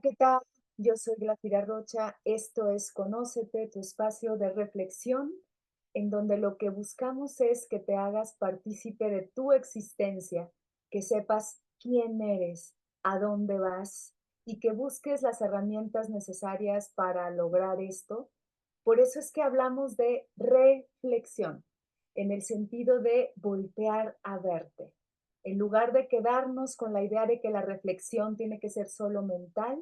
¿Qué tal? Yo soy Glafira Rocha. Esto es Conócete, tu espacio de reflexión, en donde lo que buscamos es que te hagas partícipe de tu existencia, que sepas quién eres, a dónde vas y que busques las herramientas necesarias para lograr esto. Por eso es que hablamos de reflexión, en el sentido de voltear a verte. En lugar de quedarnos con la idea de que la reflexión tiene que ser solo mental,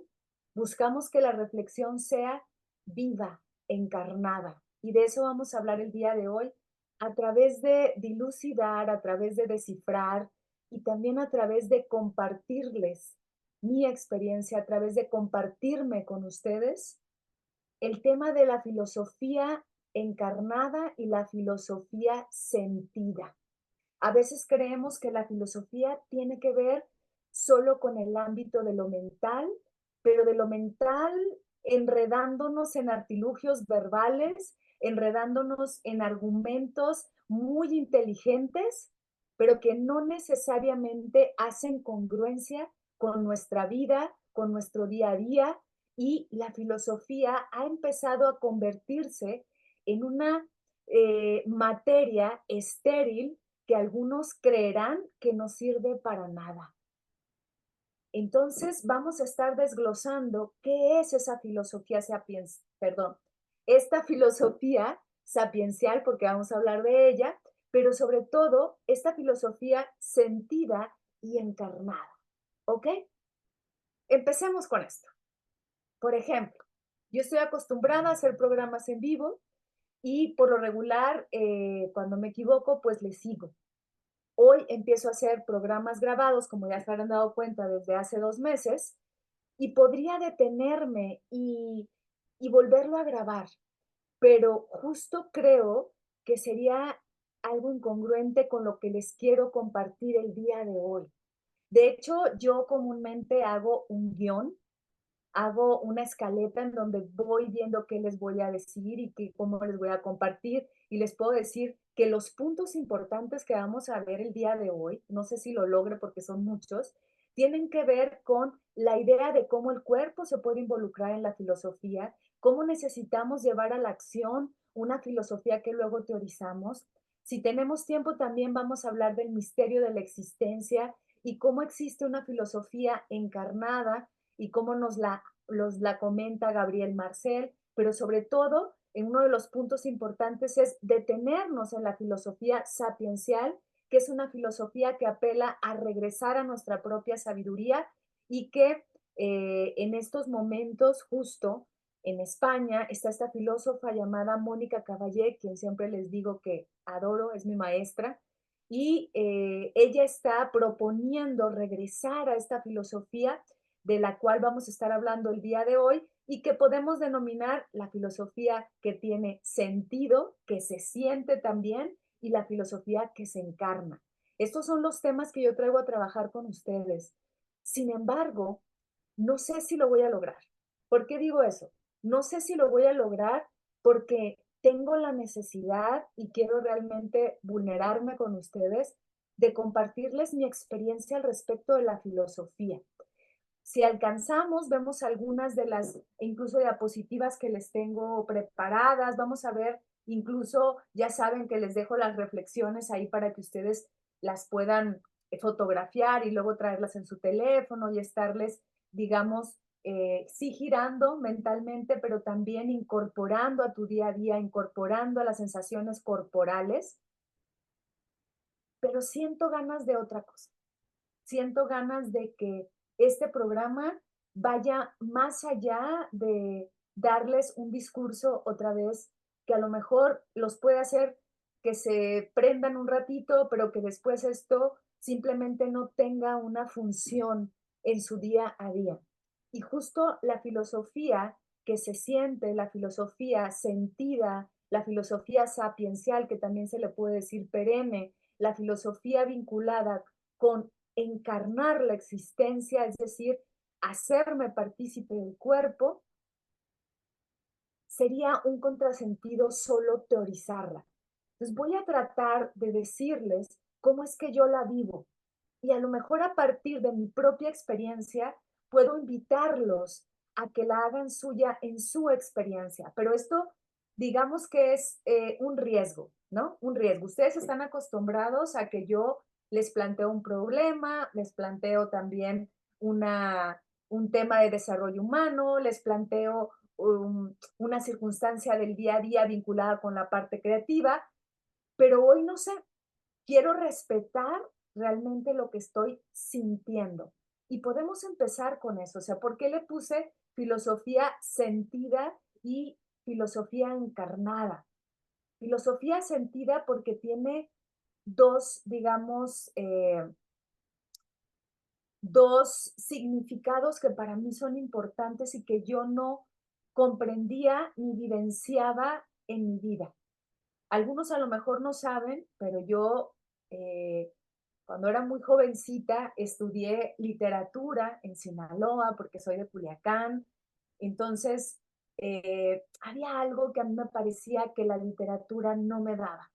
buscamos que la reflexión sea viva, encarnada. Y de eso vamos a hablar el día de hoy a través de dilucidar, a través de descifrar y también a través de compartirles mi experiencia, a través de compartirme con ustedes el tema de la filosofía encarnada y la filosofía sentida. A veces creemos que la filosofía tiene que ver solo con el ámbito de lo mental, pero de lo mental enredándonos en artilugios verbales, enredándonos en argumentos muy inteligentes, pero que no necesariamente hacen congruencia con nuestra vida, con nuestro día a día, y la filosofía ha empezado a convertirse en una materia estéril que algunos creerán que no sirve para nada. Entonces vamos a estar desglosando qué es esa filosofía sapiens, perdón, esta filosofía sapiencial, porque vamos a hablar de ella, pero sobre todo esta filosofía sentida y encarnada. ¿Ok? Empecemos con esto. Por ejemplo, yo estoy acostumbrada a hacer programas en vivo y por lo regular, cuando me equivoco, pues le sigo. Hoy empiezo a hacer programas grabados, como ya se habrán dado cuenta desde hace 2 meses, y podría detenerme y volverlo a grabar, pero justo creo que sería algo incongruente con lo que les quiero compartir el día de hoy. De hecho, yo comúnmente hago un guión, hago una escaleta en donde voy viendo qué les voy a decir y cómo les voy a compartir. Y les puedo decir que los puntos importantes que vamos a ver el día de hoy, no sé si lo logre porque son muchos, tienen que ver con la idea de cómo el cuerpo se puede involucrar en la filosofía, cómo necesitamos llevar a la acción una filosofía que luego teorizamos. Si tenemos tiempo, también vamos a hablar del misterio de la existencia y cómo existe una filosofía encarnada y cómo la comenta Gabriel Marcel, pero sobre todo, en uno de los puntos importantes es detenernos en la filosofía sapiencial, que es una filosofía que apela a regresar a nuestra propia sabiduría y que en estos momentos justo en España está esta filósofa llamada Mónica Caballé, quien siempre les digo que adoro, es mi maestra, y ella está proponiendo regresar a esta filosofía de la cual vamos a estar hablando el día de hoy y que podemos denominar la filosofía que tiene sentido, que se siente también, y la filosofía que se encarna. Estos son los temas que yo traigo a trabajar con ustedes. Sin embargo, no sé si lo voy a lograr. ¿Por qué digo eso? No sé si lo voy a lograr porque tengo la necesidad y quiero realmente vulnerarme con ustedes de compartirles mi experiencia al respecto de la filosofía. Si alcanzamos, vemos algunas de las incluso diapositivas que les tengo preparadas. Vamos a ver, incluso ya saben que les dejo las reflexiones ahí para que ustedes las puedan fotografiar y luego traerlas en su teléfono y estarles, digamos, sí girando mentalmente, pero también incorporando a tu día a día, incorporando a las sensaciones corporales. Pero siento ganas de otra cosa. Siento ganas de que este programa vaya más allá de darles un discurso otra vez que a lo mejor los puede hacer que se prendan un ratito, pero que después esto simplemente no tenga una función en su día a día. Y justo la filosofía que se siente, la filosofía sentida, la filosofía sapiencial, que también se le puede decir perenne, la filosofía vinculada con encarnar la existencia, es decir, hacerme partícipe del cuerpo, sería un contrasentido solo teorizarla. Entonces voy a tratar de decirles cómo es que yo la vivo y a lo mejor a partir de mi propia experiencia puedo invitarlos a que la hagan suya en su experiencia. Pero esto, digamos que es un riesgo, ¿no? Un riesgo. Ustedes están acostumbrados a que yo les planteo un problema, les planteo también una, un tema de desarrollo humano, les planteo una circunstancia del día a día vinculada con la parte creativa, pero hoy no sé, quiero respetar realmente lo que estoy sintiendo. Y podemos empezar con eso. O sea, ¿por qué le puse filosofía sentida y filosofía encarnada? Filosofía sentida porque tiene dos, digamos, dos significados que para mí son importantes y que yo no comprendía ni vivenciaba en mi vida. Algunos a lo mejor no saben, pero yo eh, cuando era muy jovencita estudié literatura en Sinaloa porque soy de Culiacán. Entonces, había algo que a mí me parecía que la literatura no me daba.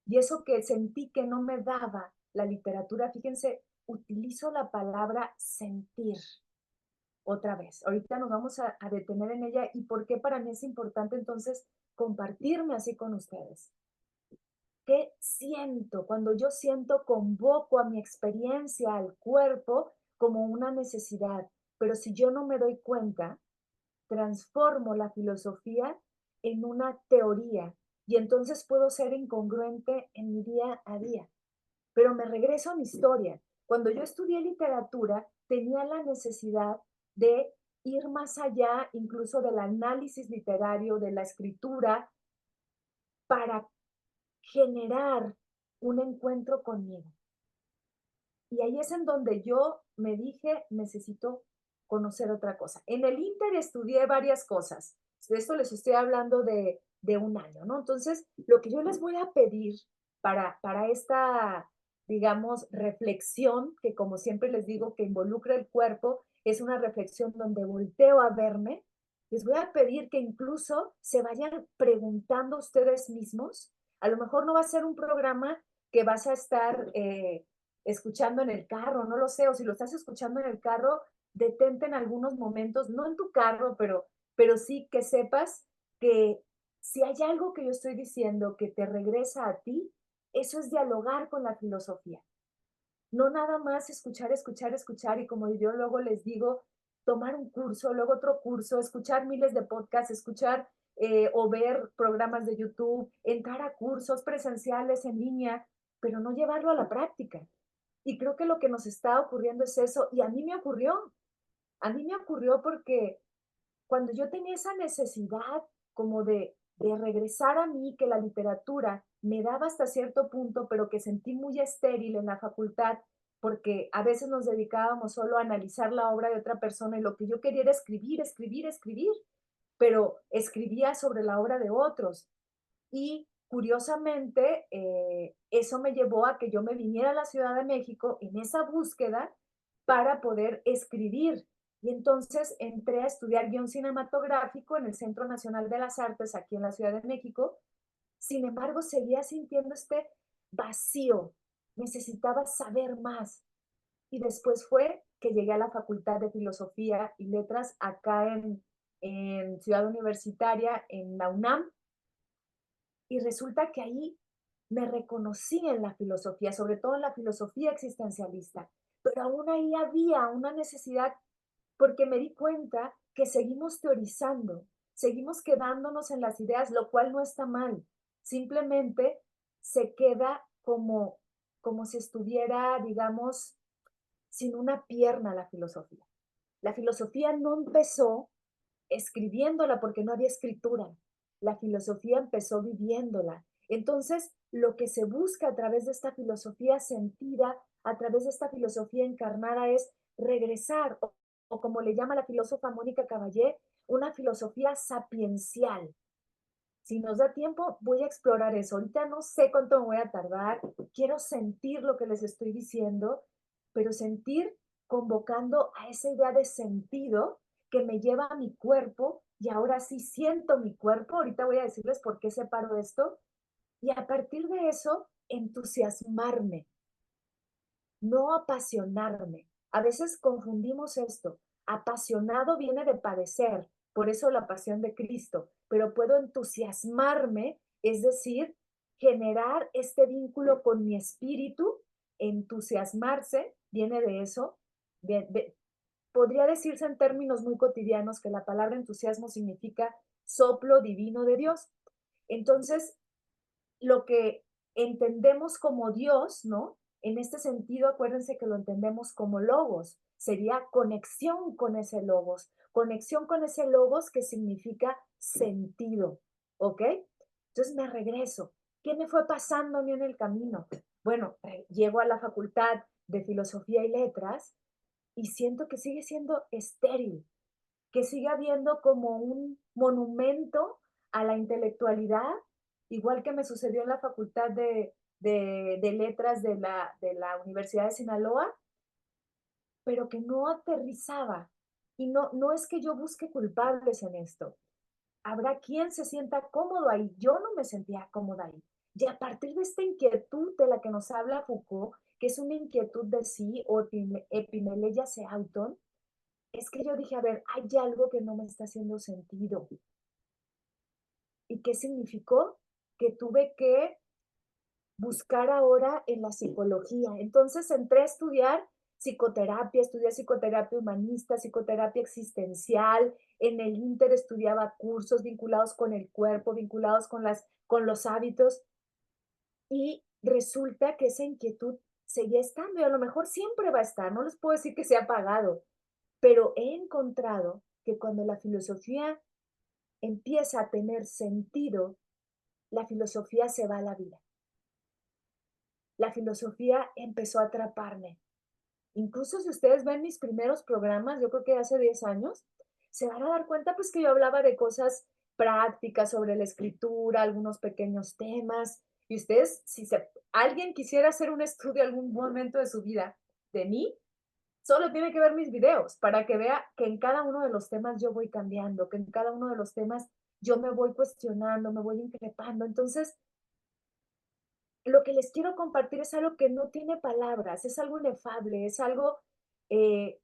Y eso que sentí que no me daba la literatura, fíjense, utilizo la palabra sentir otra vez. Ahorita nos vamos a detener en ella y por qué para mí es importante entonces compartirme así con ustedes. ¿Qué siento? Cuando yo siento, convoco a mi experiencia, al cuerpo, como una necesidad. Pero si yo no me doy cuenta, transformo la filosofía en una teoría y entonces puedo ser incongruente en mi día a día. Pero me regreso a mi historia. Cuando yo estudié literatura, tenía la necesidad de ir más allá, incluso del análisis literario, de la escritura, para generar un encuentro conmigo. Y ahí es en donde yo me dije, necesito conocer otra cosa. En el Inter estudié varias cosas. De esto les estoy hablando de un año, ¿no? Entonces, lo que yo les voy a pedir para esta, digamos, reflexión, que como siempre les digo, que involucra el cuerpo, es una reflexión donde volteo a verme, les voy a pedir que incluso se vayan preguntando ustedes mismos. A lo mejor no va a ser un programa que vas a estar escuchando en el carro, no lo sé, o si lo estás escuchando en el carro, detente en algunos momentos, no en tu carro, pero sí que sepas que si hay algo que yo estoy diciendo que te regresa a ti, eso es dialogar con la filosofía. No nada más escuchar, escuchar, escuchar y como yo luego les digo, tomar un curso, luego otro curso, escuchar miles de podcasts, escuchar o ver programas de YouTube, entrar a cursos presenciales en línea, pero no llevarlo a la práctica. Y creo que lo que nos está ocurriendo es eso. Y a mí me ocurrió porque cuando yo tenía esa necesidad como de regresar a mí, que la literatura me daba hasta cierto punto, pero que sentí muy estéril en la facultad, porque a veces nos dedicábamos solo a analizar la obra de otra persona y lo que yo quería era escribir, escribir, escribir, pero escribía sobre la obra de otros. Y curiosamente, eso me llevó a que yo me viniera a la Ciudad de México en esa búsqueda para poder escribir. Y entonces entré a estudiar guión cinematográfico en el Centro Nacional de las Artes aquí en la Ciudad de México. Sin embargo, seguía sintiendo este vacío. Necesitaba saber más. Y después fue que llegué a la Facultad de Filosofía y Letras acá en Ciudad Universitaria, en la UNAM, y resulta que ahí me reconocí en la filosofía, sobre todo en la filosofía existencialista, pero aún ahí había una necesidad porque me di cuenta que seguimos teorizando, seguimos quedándonos en las ideas, lo cual no está mal, simplemente se queda como si estuviera, digamos, sin una pierna la filosofía. La filosofía no empezó escribiéndola porque no había escritura. La filosofía empezó viviéndola. Entonces, lo que se busca a través de esta filosofía sentida, a través de esta filosofía encarnada, es regresar, o como le llama la filósofa Mónica Caballé, una filosofía sapiencial. Si nos da tiempo, voy a explorar eso. Ahorita no sé cuánto me voy a tardar. Quiero sentir lo que les estoy diciendo, pero sentir convocando a esa idea de sentido que me lleva a mi cuerpo y ahora sí siento mi cuerpo. Ahorita voy a decirles por qué separo esto. Y a partir de eso, entusiasmarme, no apasionarme. A veces confundimos esto. Apasionado viene de padecer, por eso la pasión de Cristo, pero puedo entusiasmarme, es decir, generar este vínculo con mi espíritu, entusiasmarse, viene de eso, podría decirse en términos muy cotidianos que la palabra entusiasmo significa soplo divino de Dios. Entonces, lo que entendemos como Dios, ¿no? En este sentido, acuérdense que lo entendemos como logos, sería conexión con ese logos que significa sentido, ¿ok? Entonces me regreso. ¿Qué me fue pasando a mí en el camino? Bueno, llego a la Facultad de Filosofía y Letras y siento que sigue siendo estéril, que sigue habiendo como un monumento a la intelectualidad, igual que me sucedió en la Facultad de Letras de la Universidad de Sinaloa, pero que no aterrizaba. Y no es que yo busque culpables en esto. Habrá quien se sienta cómodo ahí. Yo no me sentía cómoda ahí. Y a partir de esta inquietud de la que nos habla Foucault, que es una inquietud de sí o epimeleia se auton, es que yo dije, a ver, hay algo que no me está haciendo sentido. ¿Y qué significó? Que tuve que buscar ahora en la psicología. Entonces entré a estudiar psicoterapia, estudié psicoterapia humanista, psicoterapia existencial. En el Inter estudiaba cursos vinculados con el cuerpo, vinculados con los hábitos. Y resulta que esa inquietud seguía estando y a lo mejor siempre va a estar. No les puedo decir que se ha apagado, pero he encontrado que cuando la filosofía empieza a tener sentido, la filosofía se va a la vida. La filosofía empezó a atraparme. Incluso si ustedes ven mis primeros programas, yo creo que hace 10 años, se van a dar cuenta pues que yo hablaba de cosas prácticas sobre la escritura, algunos pequeños temas. Y ustedes, alguien quisiera hacer un estudio algún momento de su vida de mí, solo tiene que ver mis videos para que vea que en cada uno de los temas yo voy cambiando, que en cada uno de los temas yo me voy cuestionando, me voy increpando. Entonces, lo que les quiero compartir es algo que no tiene palabras, es algo inefable, es algo eh,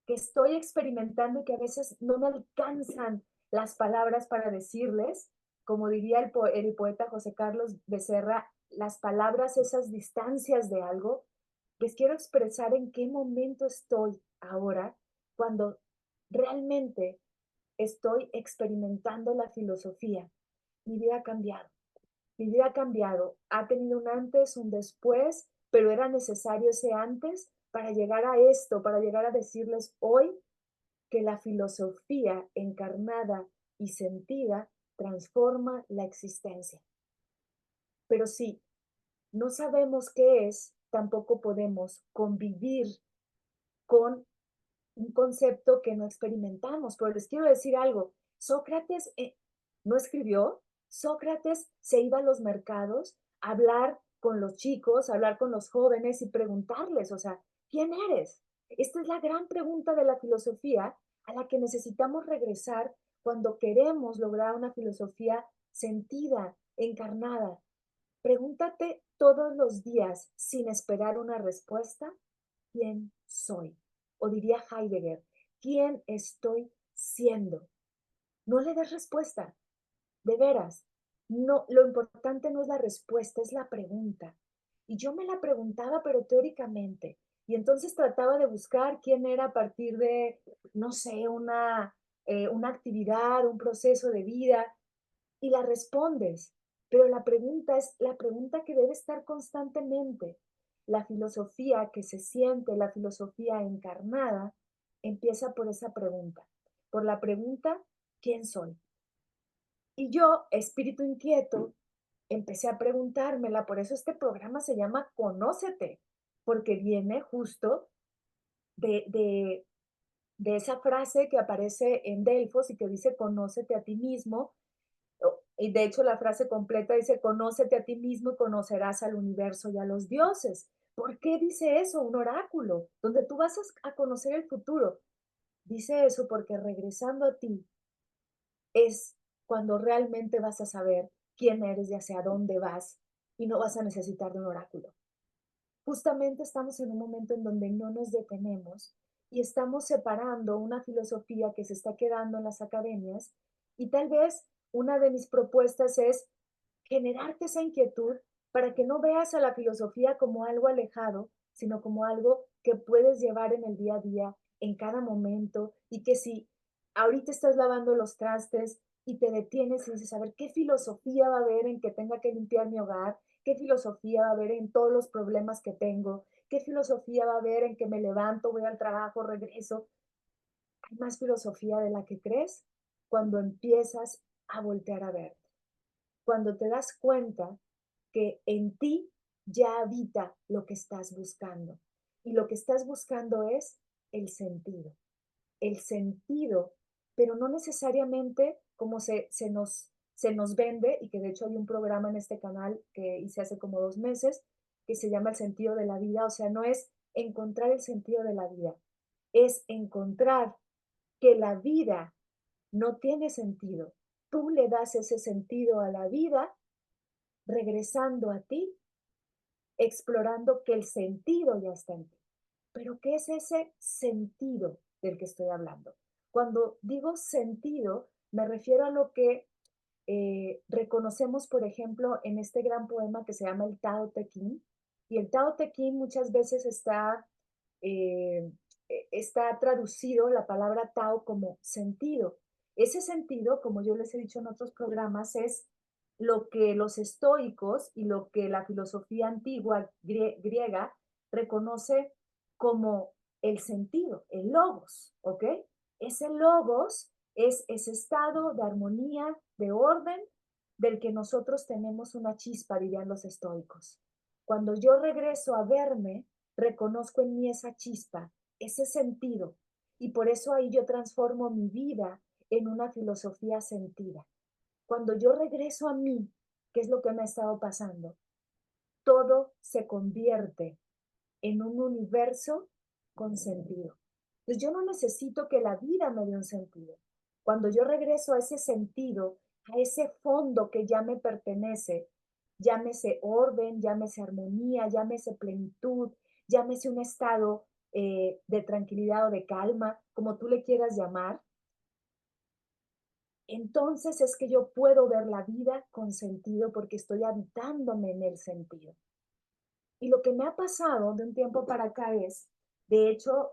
que estoy experimentando y que a veces no me alcanzan las palabras para decirles, como diría el poeta José Carlos Becerra, las palabras, esas distancias de algo, les quiero expresar en qué momento estoy ahora cuando realmente estoy experimentando la filosofía. Mi vida ha cambiado. Mi vida ha cambiado, ha tenido un antes, un después, pero era necesario ese antes para llegar a esto, para llegar a decirles hoy que la filosofía encarnada y sentida transforma la existencia. Pero si no sabemos qué es, tampoco podemos convivir con un concepto que no experimentamos. Pero les quiero decir algo, Sócrates no escribió, Sócrates se iba a los mercados a hablar con los chicos, a hablar con los jóvenes y preguntarles, o sea, ¿quién eres? Esta es la gran pregunta de la filosofía a la que necesitamos regresar cuando queremos lograr una filosofía sentida, encarnada. Pregúntate todos los días, sin esperar una respuesta, ¿quién soy? O diría Heidegger, ¿quién estoy siendo? No le des respuesta, de veras. No, lo importante no es la respuesta, es la pregunta. Y yo me la preguntaba, pero teóricamente. Y entonces trataba de buscar quién era a partir de, no sé, una actividad, un proceso de vida, y la respondes. Pero la pregunta es la pregunta que debe estar constantemente. La filosofía que se siente, la filosofía encarnada, empieza por esa pregunta. Por la pregunta, ¿quién soy? Y yo, espíritu inquieto, empecé a preguntármela. Por eso este programa se llama Conócete, porque viene justo de, de, de esa frase que aparece en Delfos y que dice, conócete a ti mismo. Y de hecho la frase completa dice, conócete a ti mismo y conocerás al universo y a los dioses. ¿Por qué dice eso? Un oráculo, donde tú vas a conocer el futuro. Dice eso porque regresando a ti es cuando realmente vas a saber quién eres y hacia dónde vas y no vas a necesitar de un oráculo. Justamente estamos en un momento en donde no nos detenemos y estamos separando una filosofía que se está quedando en las academias y tal vez una de mis propuestas es generarte esa inquietud para que no veas a la filosofía como algo alejado, sino como algo que puedes llevar en el día a día, en cada momento, y que si ahorita estás lavando los trastes y te detienes y dices, a ver, ¿qué filosofía va a haber en que tenga que limpiar mi hogar? ¿Qué filosofía va a haber en todos los problemas que tengo? ¿Qué filosofía va a haber en que me levanto, voy al trabajo, regreso? Hay más filosofía de la que crees cuando empiezas a voltear a ver, cuando te das cuenta que en ti ya habita lo que estás buscando. Y lo que estás buscando es el sentido, pero no necesariamente como se nos vende, y que de hecho hay un programa en este canal que hice hace como 2 meses, que se llama El sentido de la vida, o sea, no es encontrar el sentido de la vida, es encontrar que la vida no tiene sentido. Tú le das ese sentido a la vida regresando a ti, explorando que el sentido ya está en ti. Pero ¿qué es ese sentido del que estoy hablando? Cuando digo sentido, me refiero a lo que reconocemos, por ejemplo, en este gran poema que se llama el Tao Te Ching. Y el Tao Te Ching muchas veces eh, está traducido la palabra Tao como sentido. Ese sentido, como yo les he dicho en otros programas, es lo que los estoicos y lo que la filosofía antigua griega reconoce como el sentido, el logos, ¿ok? Ese logos es ese estado de armonía, de orden, del que nosotros tenemos una chispa, dirían los estoicos. Cuando yo regreso a verme, reconozco en mí esa chispa, ese sentido, y por eso ahí yo transformo mi vida en una filosofía sentida. Cuando yo regreso a mí, ¿qué es lo que me ha estado pasando? Todo se convierte en un universo con sentido. Entonces yo no necesito que la vida me dé un sentido. Cuando yo regreso a ese sentido, a ese fondo que ya me pertenece, llámese orden, llámese armonía, llámese plenitud, llámese un estado de tranquilidad o de calma, como tú le quieras llamar, entonces es que yo puedo ver la vida con sentido porque estoy habitándome en el sentido. Y lo que me ha pasado de un tiempo para acá es, de hecho,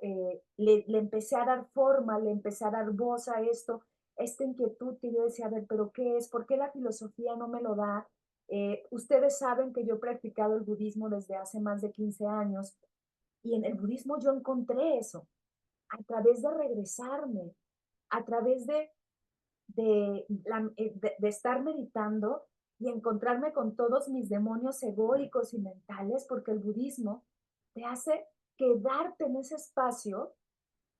le empecé a dar forma, le empecé a dar voz a esto, esta inquietud que yo decía, a ver, pero ¿qué es? ¿Por qué la filosofía no me lo da? Ustedes saben que yo he practicado el budismo desde hace más de 15 años y en el budismo yo encontré eso, a través de regresarme, a través de estar meditando y encontrarme con todos mis demonios egóicos y mentales, porque el budismo te hace quedarte en ese espacio,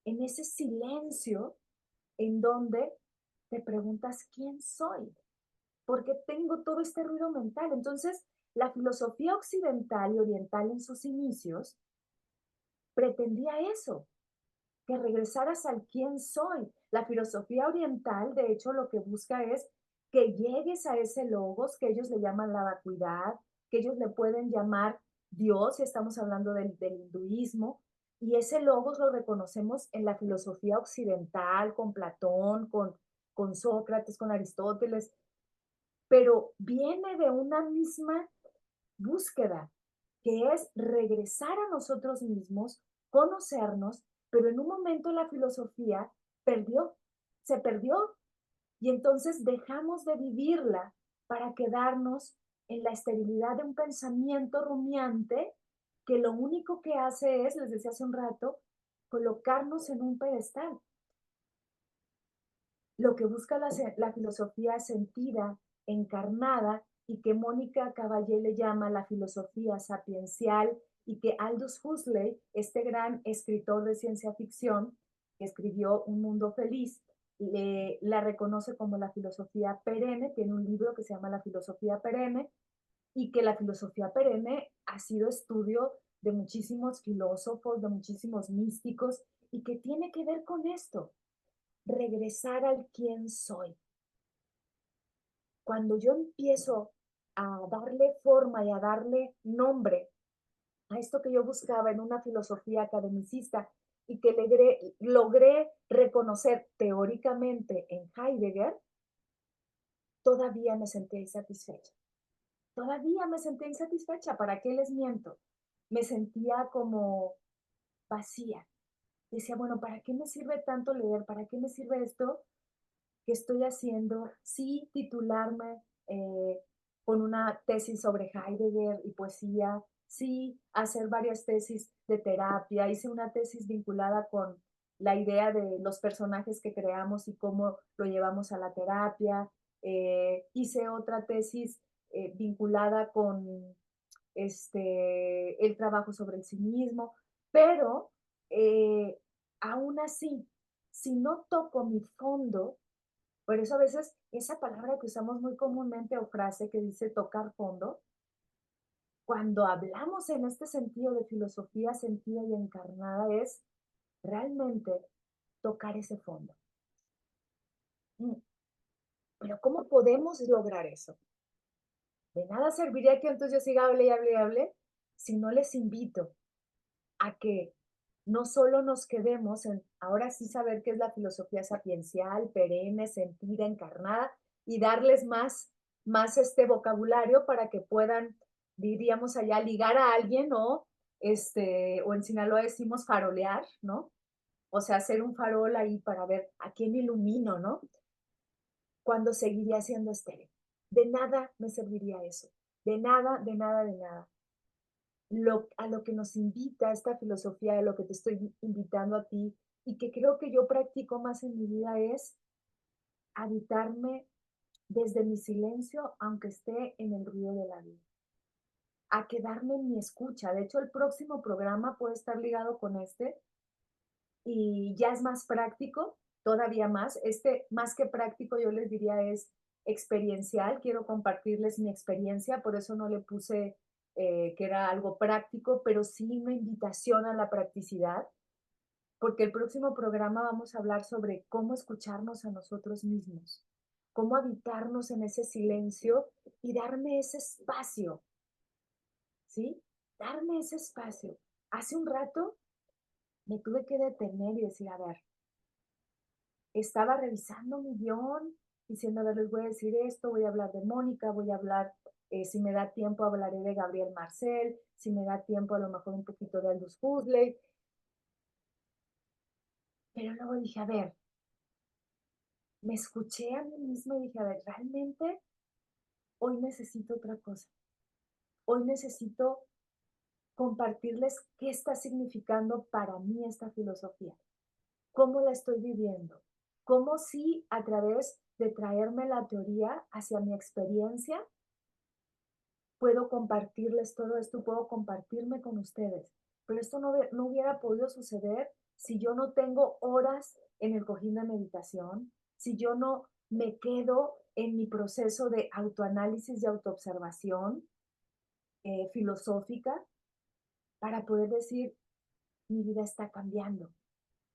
en ese silencio, en donde te preguntas quién soy, porque tengo todo este ruido mental. Entonces, la filosofía occidental y oriental en sus inicios pretendía eso, que regresaras al quién soy. La filosofía oriental, de hecho, lo que busca es que llegues a ese logos que ellos le llaman la vacuidad, que ellos le pueden llamar Dios, si estamos hablando del hinduismo, y ese logos lo reconocemos en la filosofía occidental, con Platón, con Sócrates, con Aristóteles, pero viene de una misma búsqueda, que es regresar a nosotros mismos, conocernos, pero en un momento la filosofía perdió, se perdió, y entonces dejamos de vivirla para quedarnos en la esterilidad de un pensamiento rumiante que lo único que hace es, les decía hace un rato, colocarnos en un pedestal. Lo que busca la filosofía sentida, encarnada, y que Mónica Caballé le llama la filosofía sapiencial, y que Aldous Huxley, este gran escritor de ciencia ficción, que escribió Un Mundo Feliz, la reconoce como la filosofía perenne, tiene un libro que se llama La filosofía perenne, y que la filosofía perenne ha sido estudio de muchísimos filósofos, de muchísimos místicos, y que tiene que ver con esto, regresar al quién soy. Cuando yo empiezo a darle forma y a darle nombre a esto que yo buscaba en una filosofía academicista, y que logré reconocer teóricamente en Heidegger, todavía me sentía insatisfecha. Todavía me sentía insatisfecha, ¿para qué les miento? Me sentía como vacía. Decía, bueno, ¿para qué me sirve tanto leer? ¿Para qué me sirve esto que estoy haciendo? Sí, titularme con una tesis sobre Heidegger y poesía, sí, hacer varias tesis de terapia, hice una tesis vinculada con la idea de los personajes que creamos y cómo lo llevamos a la terapia, hice otra tesis vinculada con el trabajo sobre el cinismo, pero eh, aún así, si no toco mi fondo, por eso a veces esa palabra que usamos muy comúnmente o frase que dice tocar fondo, cuando hablamos en este sentido de filosofía sentida y encarnada es realmente tocar ese fondo. Mm, Pero ¿cómo podemos lograr eso? De nada serviría que entonces yo siga hable y hable y hable si no les invito a que no solo nos quedemos en ahora sí saber qué es la filosofía sapiencial, perenne, sentida, encarnada, y darles más este vocabulario para que puedan, diríamos allá, ligar a alguien, ¿no? O en Sinaloa decimos farolear, ¿no? O sea, hacer un farol ahí para ver a quién ilumino, ¿no? Cuando seguiría siendo estéril. De nada me serviría eso. De nada, de nada, de nada. A lo que nos invita esta filosofía, a lo que te estoy invitando a ti y que creo que yo practico más en mi vida es habitarme desde mi silencio, aunque esté en el ruido de la vida, a quedarme en mi escucha. De hecho, el próximo programa puede estar ligado con y ya es más práctico, todavía más. Más que práctico, yo les diría es experiencial. Quiero compartirles mi experiencia, por eso no le puse que era algo práctico, pero sí una invitación a la practicidad, porque el próximo programa vamos a hablar sobre cómo escucharnos a nosotros mismos, cómo habitarnos en ese silencio y darme ese espacio, ¿sí? Darme ese espacio. Hace un rato me tuve que detener y decir, a ver, estaba revisando mi guión, diciendo, a ver, les voy a decir esto, voy a hablar de Mónica, voy a hablar, si me da tiempo, hablaré de Gabriel Marcel, si me da tiempo, a lo mejor un poquito de Aldous Huxley, pero luego dije, a ver, me escuché a mí misma y dije, a ver, realmente hoy necesito otra cosa, hoy necesito compartirles qué está significando para mí esta filosofía, cómo la estoy viviendo, cómo si a través de traerme la teoría hacia mi experiencia, puedo compartirles todo esto, puedo compartirme con ustedes. Pero esto no hubiera podido suceder si yo no tengo horas en el cojín de meditación, si yo no me quedo en mi proceso de autoanálisis y autoobservación filosófica para poder decir, mi vida está cambiando.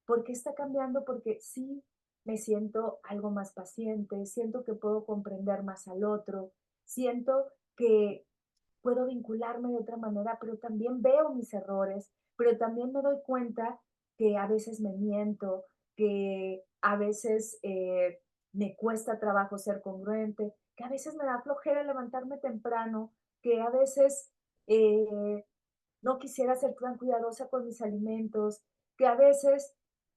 ¿Por qué está cambiando? Porque sí me siento algo más paciente, siento que puedo comprender más al otro, siento que puedo vincularme de otra manera, pero también veo mis errores, pero también me doy cuenta que a veces me miento, que a veces me cuesta trabajo ser congruente, que a veces me da flojera levantarme temprano, que a veces no quisiera ser tan cuidadosa con mis alimentos, que a veces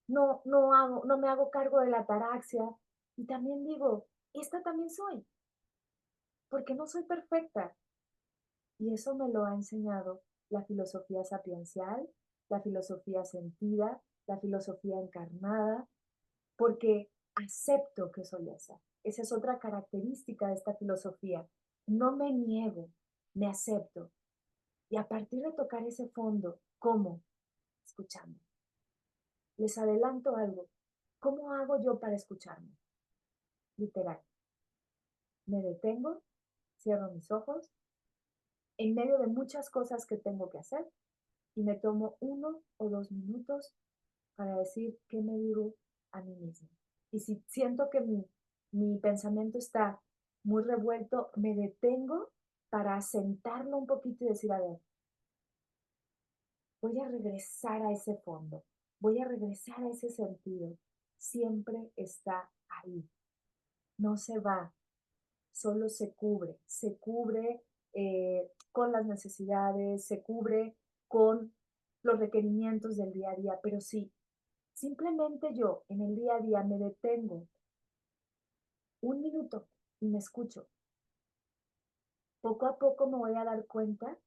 no me hago cargo de la ataraxia. Y también digo, esta también soy, porque no soy perfecta. Y eso me lo ha enseñado la filosofía sapiencial, la filosofía sentida, la filosofía encarnada, porque acepto que soy esa. Esa es otra característica de esta filosofía. No me niego, me acepto. Y a partir de tocar ese fondo, ¿cómo? Escuchando. Les adelanto algo. ¿Cómo hago yo para escucharme? Literal. Me detengo, cierro mis ojos, en medio de muchas cosas que tengo que hacer, y me tomo 1 o 2 minutos para decir qué me digo a mí mismo. Y si siento que mi pensamiento está muy revuelto, me detengo para sentarlo un poquito y decir, a ver, voy a regresar a ese fondo. voy a regresar a ese sentido. Siempre está ahí, no se va, solo se cubre con las necesidades, se cubre con los requerimientos del día a día, pero sí, simplemente yo en el día a día me detengo un minuto y me escucho. Poco a poco me voy a dar cuenta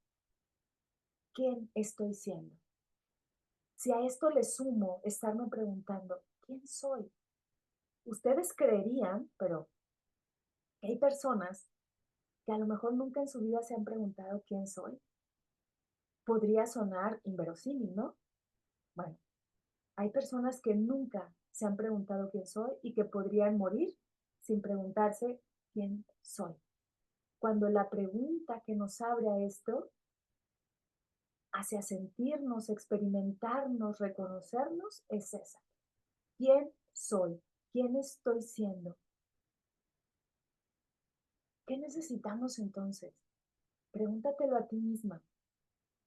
quién estoy siendo. Si a esto le sumo estarme preguntando, ¿quién soy? Ustedes creerían, pero hay personas que a lo mejor nunca en su vida se han preguntado quién soy. Podría sonar inverosímil, ¿no? Bueno, hay personas que nunca se han preguntado quién soy y que podrían morir sin preguntarse quién soy. Cuando la pregunta que nos abre a esto hacia sentirnos, experimentarnos, reconocernos, es esa. ¿Quién soy? ¿Quién estoy siendo? ¿Qué necesitamos entonces? Pregúntatelo a ti misma.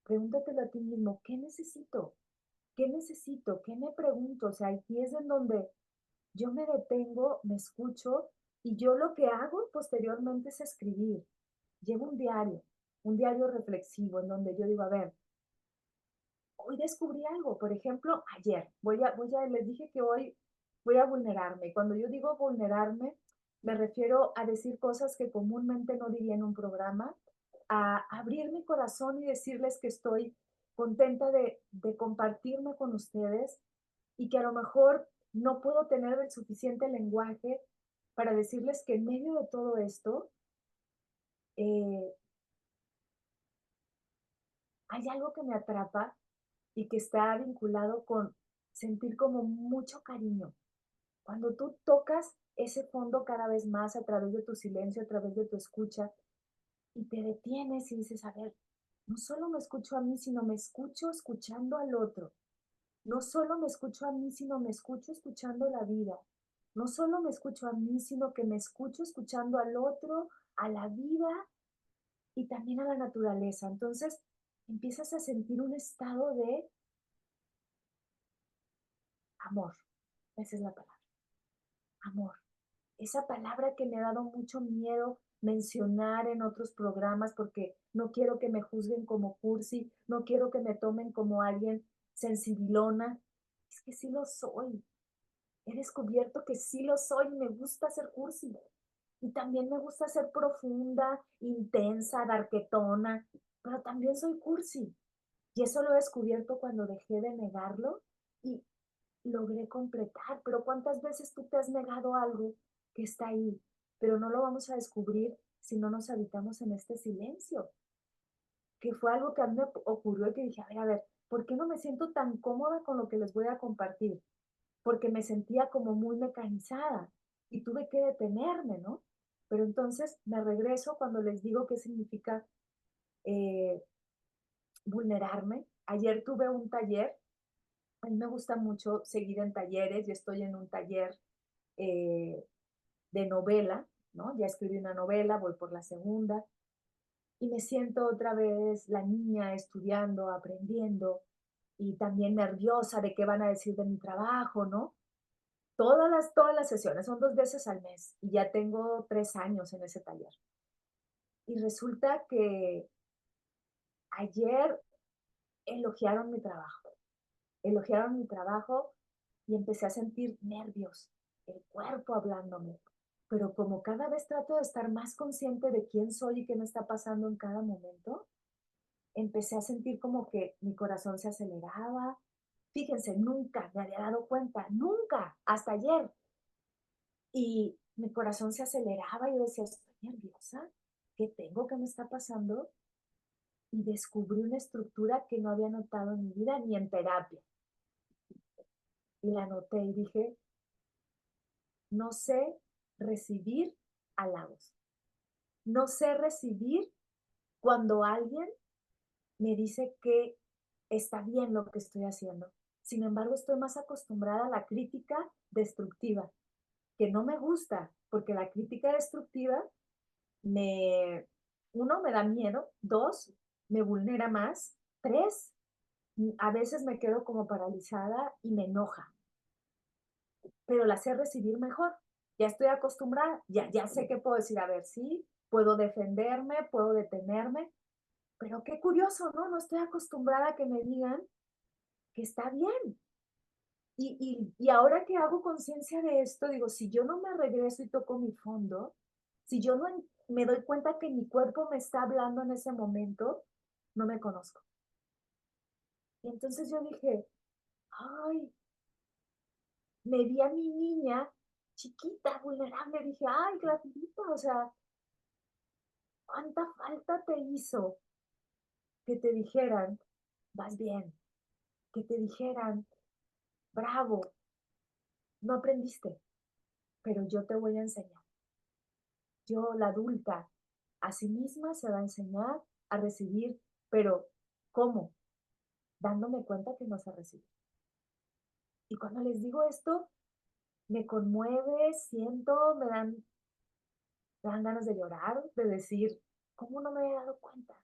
Pregúntatelo a ti mismo. ¿Qué necesito? ¿Qué necesito? ¿Qué me pregunto? O sea, aquí es en donde yo me detengo, me escucho y yo lo que hago posteriormente es escribir. Llevo un diario reflexivo en donde yo digo, a ver, hoy descubrí algo, por ejemplo, ayer, les dije que hoy voy a vulnerarme. Cuando yo digo vulnerarme, me refiero a decir cosas que comúnmente no diría en un programa, a abrir mi corazón y decirles que estoy contenta de compartirme con ustedes y que a lo mejor no puedo tener el suficiente lenguaje para decirles que en medio de todo esto eh, hay algo que me atrapa y que está vinculado con sentir como mucho cariño. Cuando tú tocas ese fondo cada vez más a través de tu silencio, a través de tu escucha, y te detienes y dices, a ver, no solo me escucho a mí, sino me escucho escuchando al otro. No solo me escucho a mí, sino me escucho escuchando la vida. No solo me escucho a mí, sino que me escucho escuchando al otro, a la vida y también a la naturaleza. Entonces, empiezas a sentir un estado de amor. Esa es la palabra, amor. Esa palabra que me ha dado mucho miedo mencionar en otros programas porque no quiero que me juzguen como cursi, no quiero que me tomen como alguien sensibilona. Es que sí lo soy. He descubierto que sí lo soy y me gusta ser cursi. Y también me gusta ser profunda, intensa, darquetona, pero también soy cursi. Y eso lo he descubierto cuando dejé de negarlo y logré completar. Pero ¿cuántas veces tú te has negado algo que está ahí? Pero no lo vamos a descubrir si no nos habitamos en este silencio, que fue algo que a mí me ocurrió y que dije, a ver, ¿por qué no me siento tan cómoda con lo que les voy a compartir? Porque me sentía como muy mecanizada y tuve que detenerme, ¿no? Pero entonces me regreso cuando les digo qué significa eh, vulnerarme. Ayer tuve un taller, a mí me gusta mucho seguir en talleres, yo estoy en un taller eh, de novela, ¿no? Ya escribí una novela, voy por la segunda y me siento otra vez la niña estudiando, aprendiendo y también nerviosa de qué van a decir de mi trabajo, ¿no? Todas las sesiones, son 2 veces al mes y ya tengo 3 años en ese taller. Y resulta que ayer elogiaron mi trabajo y empecé a sentir nervios, el cuerpo hablándome. Pero como cada vez trato de estar más consciente de quién soy y qué me está pasando en cada momento, empecé a sentir como que mi corazón se aceleraba. Fíjense, nunca me había dado cuenta, nunca, hasta ayer. Y mi corazón se aceleraba y yo decía, estoy nerviosa, ¿qué tengo? ¿Qué me está pasando? Y descubrí una estructura que no había notado en mi vida ni en terapia. Y la noté y dije, no sé recibir halagos. No sé recibir cuando alguien me dice que está bien lo que estoy haciendo. Sin embargo, estoy más acostumbrada a la crítica destructiva, que no me gusta, porque la crítica destructiva me, uno, me da miedo, dos, me vulnera más, tres, A veces me quedo como paralizada y me enoja, pero la sé recibir mejor. Ya estoy acostumbrada, ya sé que puedo decir, a ver, sí, puedo defenderme, puedo detenerme, pero qué curioso, ¿no? No estoy acostumbrada a que me digan que está bien. Y ahora que hago conciencia de esto, digo, si yo no me regreso y toco mi fondo, si yo no me doy cuenta que mi cuerpo me está hablando en ese momento, no me conozco. Y entonces yo dije, ay, me vi a mi niña chiquita, vulnerable, dije, ay, gratuita, o sea, ¿cuánta falta te hizo que te dijeran, vas bien, que te dijeran, bravo, no aprendiste, pero yo te voy a enseñar. Yo, la adulta, a sí misma se va a enseñar a recibir, pero ¿cómo? Dándome cuenta que no se recibe. Y cuando les digo esto, me conmueve, siento, me dan ganas de llorar, de decir, ¿cómo no me he dado cuenta?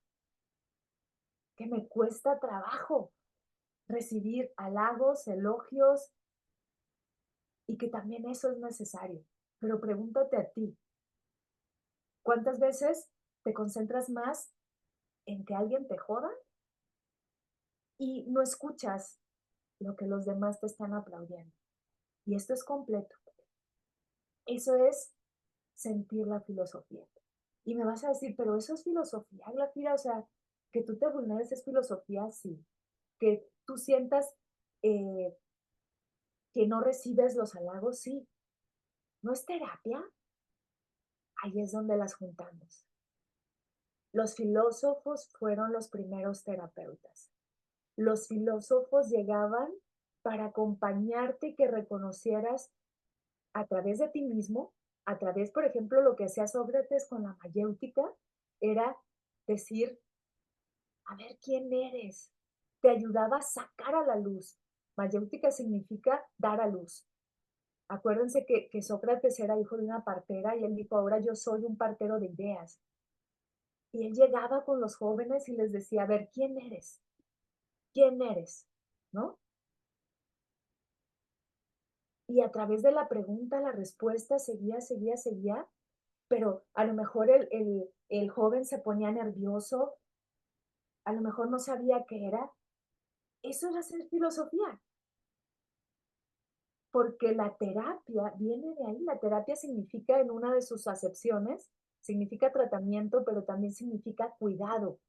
Que me cuesta trabajo recibir halagos, elogios y que también eso es necesario. Pero pregúntate a ti, ¿cuántas veces te concentras más en que alguien te joda y no escuchas lo que los demás te están aplaudiendo? Y esto es completo. Eso es sentir la filosofía. Y me vas a decir, pero eso es filosofía, Glafira, o sea, que tú te vulneres es filosofía, sí. Que tú sientas eh, que no recibes los halagos, sí. ¿No es terapia? Ahí es donde las juntamos. Los filósofos fueron los primeros terapeutas. Los filósofos llegaban para acompañarte y que reconocieras a través de ti mismo, a través, por ejemplo, lo que hacía Sócrates con la mayéutica, era decir, a ver quién eres. Te ayudaba a sacar a la luz. Mayéutica significa dar a luz. Acuérdense que Sócrates era hijo de una partera y él dijo, ahora yo soy un partero de ideas. Y él llegaba con los jóvenes y les decía, a ver, ¿quién eres? ¿Quién eres? ¿No? Y a través de la pregunta, la respuesta seguía, pero a lo mejor el joven se ponía nervioso, a lo mejor no sabía qué era. Eso era hacer filosofía, porque la terapia viene de ahí. La terapia significa, en una de sus acepciones, significa tratamiento, pero también significa cuidado,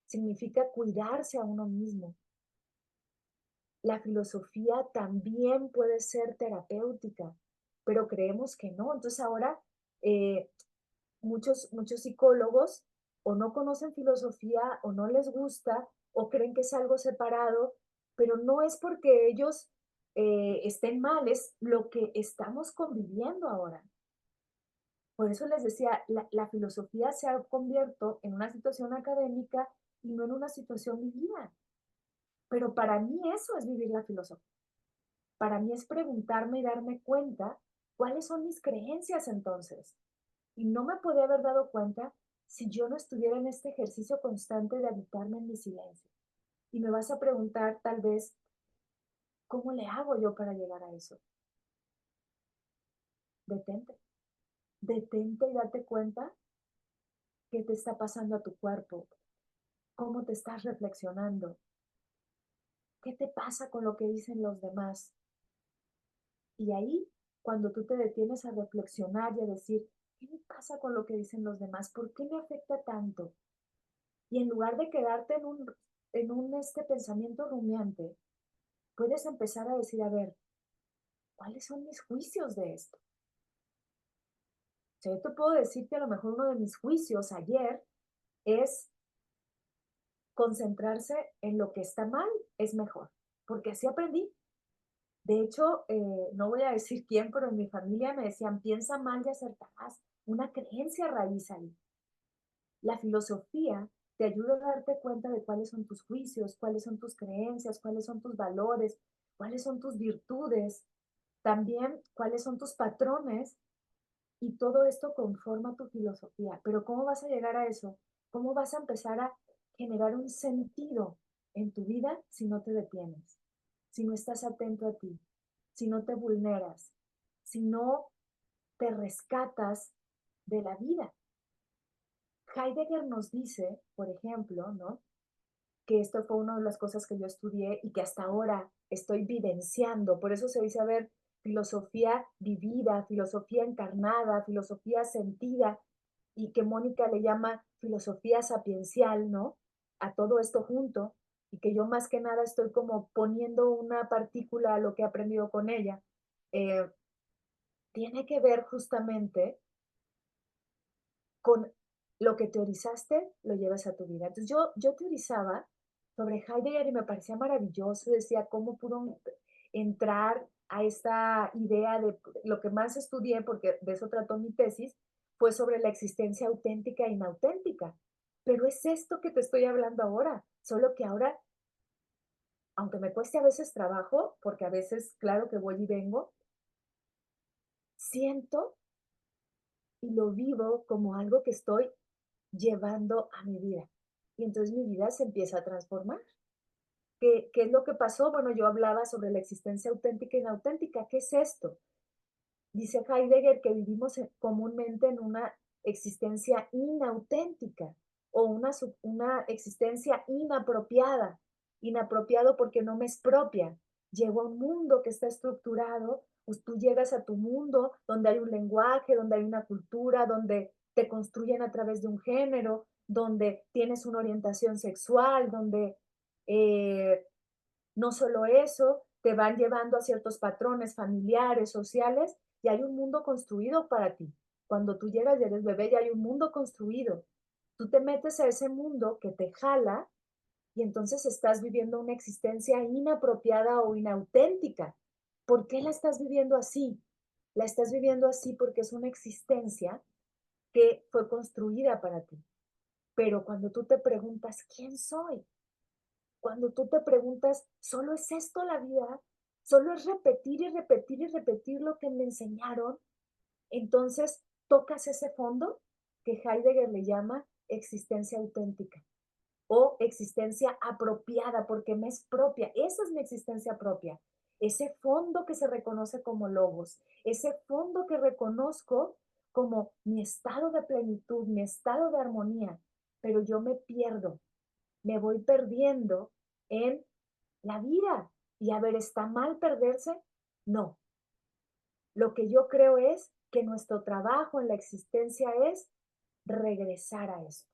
significa cuidarse a uno mismo. La filosofía también puede ser terapéutica, pero creemos que no. Entonces ahora eh, muchos psicólogos o no conocen filosofía o no les gusta o creen que es algo separado, pero no es porque ellos estén mal, es lo que estamos conviviendo ahora. Por eso les decía, la filosofía se ha convierto en una situación académica y no en una situación vivida. Pero para mí eso es vivir la filosofía. Para mí es preguntarme y darme cuenta cuáles son mis creencias entonces. Y no me podía haber dado cuenta si yo no estuviera en este ejercicio constante de habitarme en mi silencio. Y me vas a preguntar tal vez, ¿cómo le hago yo para llegar a eso? Detente. Detente y date cuenta qué te está pasando a tu cuerpo, cómo te estás reflexionando, qué te pasa con lo que dicen los demás. Y ahí, cuando tú te detienes a reflexionar y a decir, ¿qué me pasa con lo que dicen los demás? ¿Por qué me afecta tanto? Y en lugar de quedarte en un pensamiento rumiante, puedes empezar a decir, a ver, ¿cuáles son mis juicios de esto? O sea, yo te puedo decir que a lo mejor uno de mis juicios ayer es concentrarse en lo que está mal es mejor, porque así aprendí. De hecho, no voy a decir quién, pero en mi familia me decían, piensa mal y acertarás. Una creencia raíz ahí. La filosofía te ayuda a darte cuenta de cuáles son tus juicios, cuáles son tus creencias, cuáles son tus valores, cuáles son tus virtudes, también cuáles son tus patrones y todo esto conforma tu filosofía. Pero ¿cómo vas a llegar a eso? ¿Cómo vas a empezar a generar un sentido? en tu vida si no te detienes, si no estás atento a ti, si no te vulneras, si no te rescatas de la vida. Heidegger nos dice, por ejemplo, ¿no? Que esto fue una de las cosas que yo estudié y que hasta ahora estoy vivenciando. Por eso se dice, a ver, filosofía vivida, filosofía encarnada, filosofía sentida, y que Mónica le llama filosofía sapiencial, ¿no? A todo esto junto, y que yo más que nada estoy como poniendo una partícula a lo que he aprendido con ella. Eh, Tiene que ver justamente con lo que teorizaste, lo llevas a tu vida. Entonces yo teorizaba sobre Heidegger y me parecía maravilloso, decía cómo pudo entrar a esta idea de lo que más estudié, porque de eso trató mi tesis, fue sobre la existencia auténtica e inauténtica. Pero es esto que te estoy hablando ahora, solo que ahora, aunque me cueste a veces trabajo, porque a veces, claro que voy y vengo, siento y lo vivo como algo que estoy llevando a mi vida. Y entonces mi vida se empieza a transformar. ¿Qué es lo que pasó? Bueno, yo hablaba sobre la existencia auténtica e inauténtica. ¿Qué es esto? Dice Heidegger que vivimos comúnmente en una existencia inauténtica o una existencia inapropiada. Inapropiado porque no me es propia. Llego a un mundo que está estructurado, pues tú llegas a tu mundo donde hay un lenguaje, donde hay una cultura, donde te construyen a través de un género, donde tienes una orientación sexual, donde no solo eso, te van llevando a ciertos patrones familiares, sociales, y hay un mundo construido para ti. Cuando tú llegas y eres bebé, ya hay un mundo construido. Tú te metes a ese mundo que te jala y entonces estás viviendo una existencia inapropiada o inauténtica. ¿Por qué la estás viviendo así? La estás viviendo así porque es una existencia que fue construida para ti. Pero cuando tú te preguntas, ¿quién soy? Cuando tú te preguntas, ¿solo es esto la vida? ¿Solo es repetir y repetir y repetir lo que me enseñaron? Entonces tocas ese fondo que Heidegger le llama existencia auténtica o existencia apropiada, porque me es propia. Esa es mi existencia propia. Ese fondo que se reconoce como logos, ese fondo que reconozco como mi estado de plenitud, mi estado de armonía, pero yo me pierdo, me voy perdiendo en la vida. Y a ver, ¿está mal perderse? No. Lo que yo creo es que nuestro trabajo en la existencia es regresar a eso,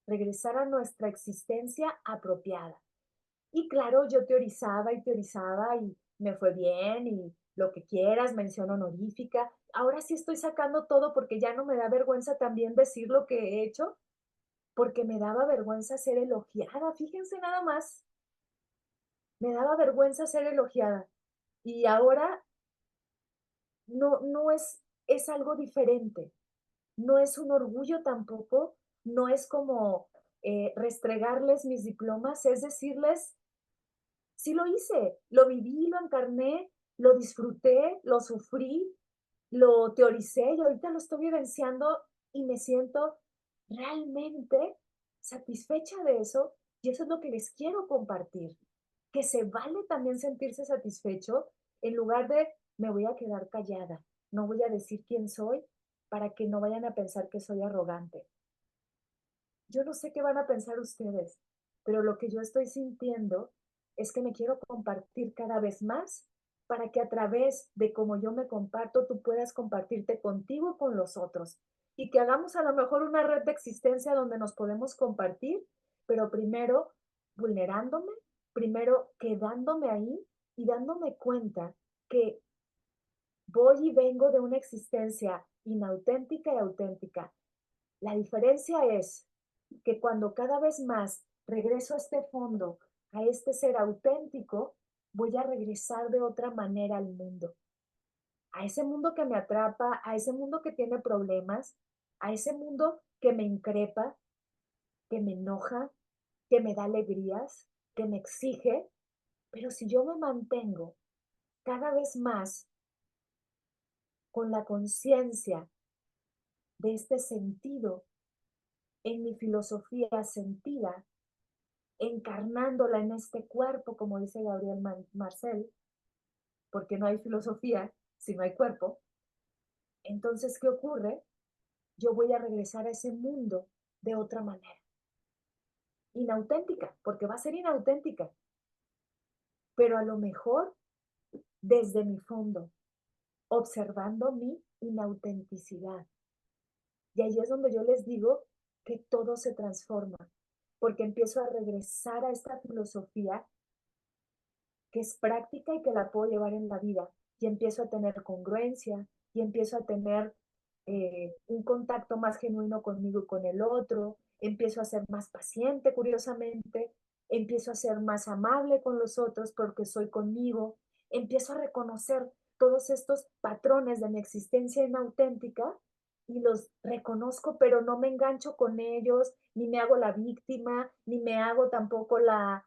regresar a nuestra existencia apropiada. Y claro, yo teorizaba y me fue bien y lo que quieras, mención honorífica. Ahora sí estoy sacando todo porque ya no me da vergüenza también decir lo que he hecho, porque me daba vergüenza ser elogiada. Fíjense nada más, me daba vergüenza ser elogiada. Y ahora no es algo diferente. No es un orgullo tampoco, no es como restregarles mis diplomas, es decirles, sí lo hice, lo viví, lo encarné, lo disfruté, lo sufrí, lo teoricé y ahorita lo estoy vivenciando y me siento realmente satisfecha de eso y eso es lo que les quiero compartir, que se vale también sentirse satisfecho en lugar de me voy a quedar callada, no voy a decir quién soy para que no vayan a pensar que soy arrogante. Yo no sé qué van a pensar ustedes, pero lo que yo estoy sintiendo es que me quiero compartir cada vez más para que a través de cómo yo me comparto, tú puedas compartirte contigo y con los otros. Y que hagamos a lo mejor una red de existencia donde nos podemos compartir, pero primero vulnerándome, primero quedándome ahí y dándome cuenta que voy y vengo de una existencia inauténtica y auténtica. La diferencia es que cuando cada vez más regreso a este fondo, a este ser auténtico, voy a regresar de otra manera al mundo. A ese mundo que me atrapa, a ese mundo que tiene problemas, a ese mundo que me increpa, que me enoja, que me da alegrías, que me exige. Pero si yo me mantengo cada vez más con la conciencia de este sentido en mi filosofía sentida, encarnándola en este cuerpo, como dice Gabriel Marcel, porque no hay filosofía si no hay cuerpo. Entonces, ¿qué ocurre? Yo voy a regresar a ese mundo de otra manera, inauténtica, porque va a ser inauténtica, pero a lo mejor desde mi fondo, observando mi inautenticidad. Y ahí es donde yo les digo que todo se transforma, porque empiezo a regresar a esta filosofía que es práctica y que la puedo llevar en la vida. Y empiezo a tener congruencia y empiezo a tener un contacto más genuino conmigo y con el otro. Empiezo a ser más paciente, curiosamente. Empiezo a ser más amable con los otros porque soy conmigo. Empiezo a reconocer todos estos patrones de mi existencia inauténtica y los reconozco, pero no me engancho con ellos, ni me hago la víctima, ni me hago tampoco la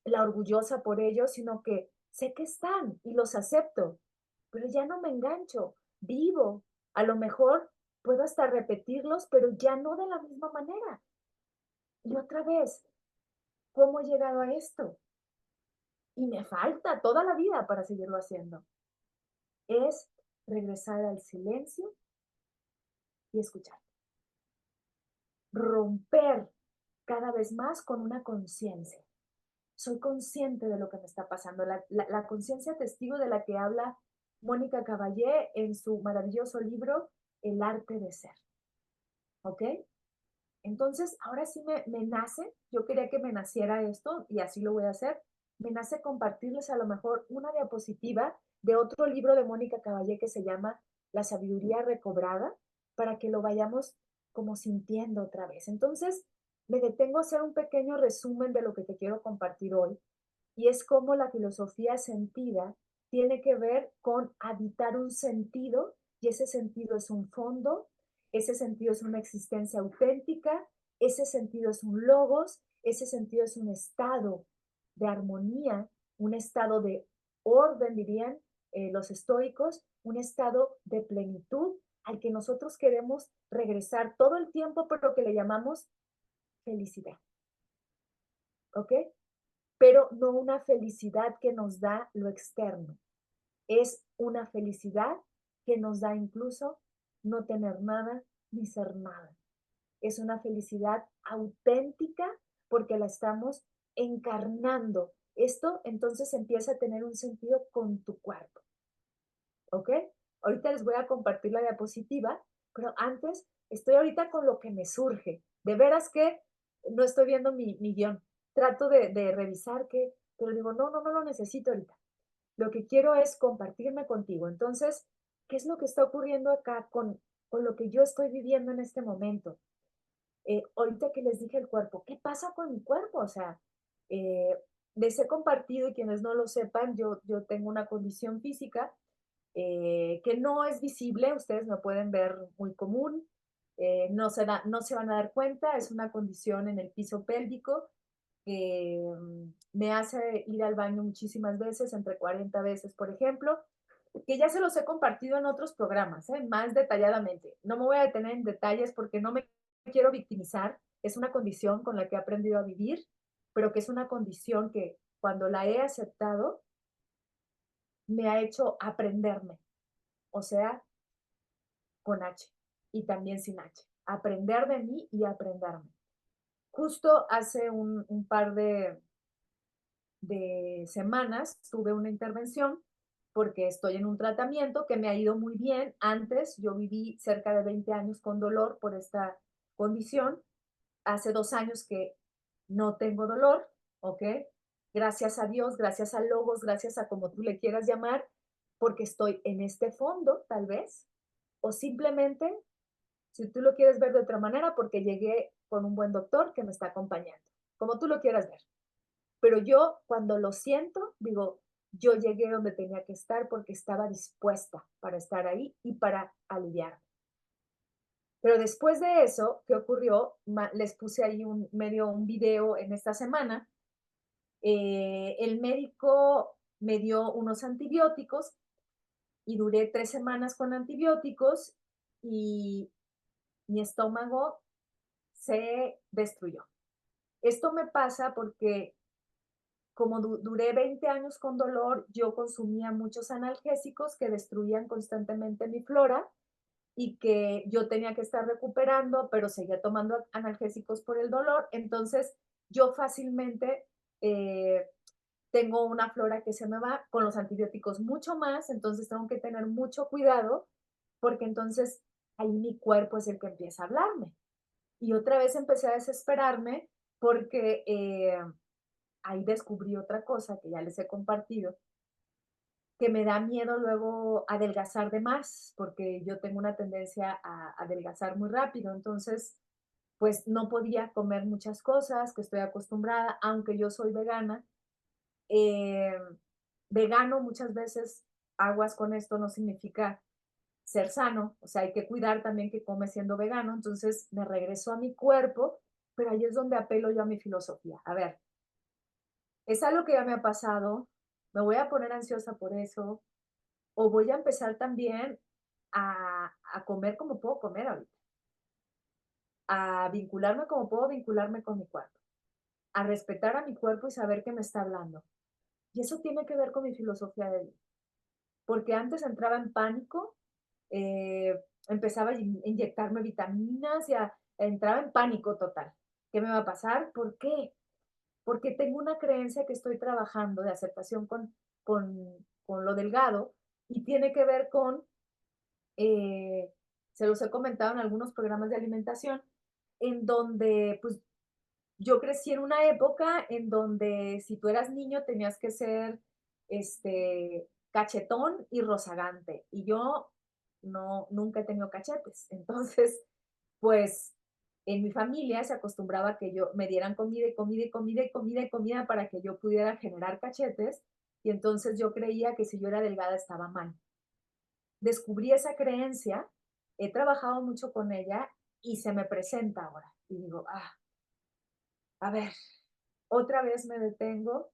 orgullosa por ellos, sino que sé que están y los acepto, pero ya no me engancho, vivo. A lo mejor puedo hasta repetirlos, pero ya no de la misma manera. Y otra vez, ¿cómo he llegado a esto? Y me falta toda la vida para seguirlo haciendo. Es regresar al silencio y escuchar. Romper cada vez más con una conciencia. Soy consciente de lo que me está pasando. La conciencia testigo de la que habla Mónica Caballé en su maravilloso libro El arte de ser. ¿Ok? Entonces, ahora sí me nace, yo quería que me naciera esto y así lo voy a hacer. Me nace compartirles a lo mejor una diapositiva de otro libro de Mónica Caballé que se llama La sabiduría recobrada, para que lo vayamos como sintiendo otra vez. Entonces, me detengo a hacer un pequeño resumen de lo que te quiero compartir hoy y es cómo la filosofía sentida tiene que ver con habitar un sentido y ese sentido es un fondo, ese sentido es una existencia auténtica, ese sentido es un logos, ese sentido es un estado de armonía, un estado de orden, dirían los estoicos, un estado de plenitud al que nosotros queremos regresar todo el tiempo, pero que le llamamos felicidad. ¿Ok? Pero no una felicidad que nos da lo externo. Es una felicidad que nos da incluso no tener nada ni ser nada. Es una felicidad auténtica porque la estamos encarnando. Esto entonces empieza a tener un sentido con tu cuerpo. ¿Ok? Ahorita les voy a compartir la diapositiva, pero antes estoy ahorita con lo que me surge. De veras que no estoy viendo mi guión. Trato de revisar qué, pero digo, no lo necesito ahorita. Lo que quiero es compartirme contigo. Entonces, ¿qué es lo que está ocurriendo acá con lo que yo estoy viviendo en este momento? Ahorita que les dije el cuerpo, ¿qué pasa con mi cuerpo? O sea, eh, les he compartido y quienes no lo sepan, yo tengo una condición física que no es visible, ustedes me pueden ver muy común, no se van a dar cuenta, es una condición en el piso pélvico que me hace ir al baño muchísimas veces, entre 40 veces, por ejemplo, que ya se los he compartido en otros programas, más detalladamente. No me voy a detener en detalles porque no me quiero victimizar, es una condición con la que he aprendido a vivir, pero que es una condición que cuando la he aceptado, me ha hecho aprenderme, o sea, con H y también sin H. Aprender de mí y aprenderme. Justo hace un par de semanas tuve una intervención porque estoy en un tratamiento que me ha ido muy bien. Antes yo viví cerca de 20 años con dolor por esta condición. Hace 2 años que no tengo dolor, ¿ok? Gracias a Dios, gracias a Logos, gracias a como tú le quieras llamar, porque estoy en este fondo, tal vez, o simplemente si tú lo quieres ver de otra manera, porque llegué con un buen doctor que me está acompañando, como tú lo quieras ver. Pero yo cuando lo siento, digo, yo llegué donde tenía que estar porque estaba dispuesta para estar ahí y para aliviarme. Pero después de eso, ¿qué ocurrió? Les puse ahí un video en esta semana. El médico me dio unos antibióticos y duré 3 semanas con antibióticos y mi estómago se destruyó. Esto me pasa porque como duré 20 años con dolor, yo consumía muchos analgésicos que destruían constantemente mi flora y que yo tenía que estar recuperando, pero seguía tomando analgésicos por el dolor. Entonces, yo fácilmente eh, tengo una flora que se me va con los antibióticos mucho más, entonces tengo que tener mucho cuidado porque entonces ahí mi cuerpo es el que empieza a hablarme. Y otra vez empecé a desesperarme porque ahí descubrí otra cosa que ya les he compartido, que me da miedo luego adelgazar de más, porque yo tengo una tendencia a adelgazar muy rápido. Entonces, pues no podía comer muchas cosas que estoy acostumbrada, aunque yo soy vegana. Eh, Vegano muchas veces, aguas con esto, no significa ser sano, o sea, hay que cuidar también que come siendo vegano. Entonces me regresó a mi cuerpo, pero ahí es donde apelo yo a mi filosofía. A ver, es algo que ya me ha pasado, me voy a poner ansiosa por eso, o voy a empezar también a comer como puedo comer ahorita, a vincularme como puedo vincularme con mi cuerpo, a respetar a mi cuerpo y saber que me está hablando. Y eso tiene que ver con mi filosofía de vida, porque antes entraba en pánico, empezaba a inyectarme vitaminas y entraba en pánico total. ¿Qué me va a pasar? ¿Por qué? Porque tengo una creencia que estoy trabajando de aceptación con lo delgado y tiene que ver con, eh, se los he comentado en algunos programas de alimentación, en donde pues yo crecí en una época en donde si tú eras niño tenías que ser cachetón y rozagante. Y yo no, nunca he tenido cachetes. Entonces, pues en mi familia se acostumbraba a que yo me dieran comida y comida y comida y comida y comida para que yo pudiera generar cachetes. Y entonces yo creía que si yo era delgada estaba mal. Descubrí esa creencia, he trabajado mucho con ella y se me presenta ahora. Y digo, a ver, otra vez me detengo,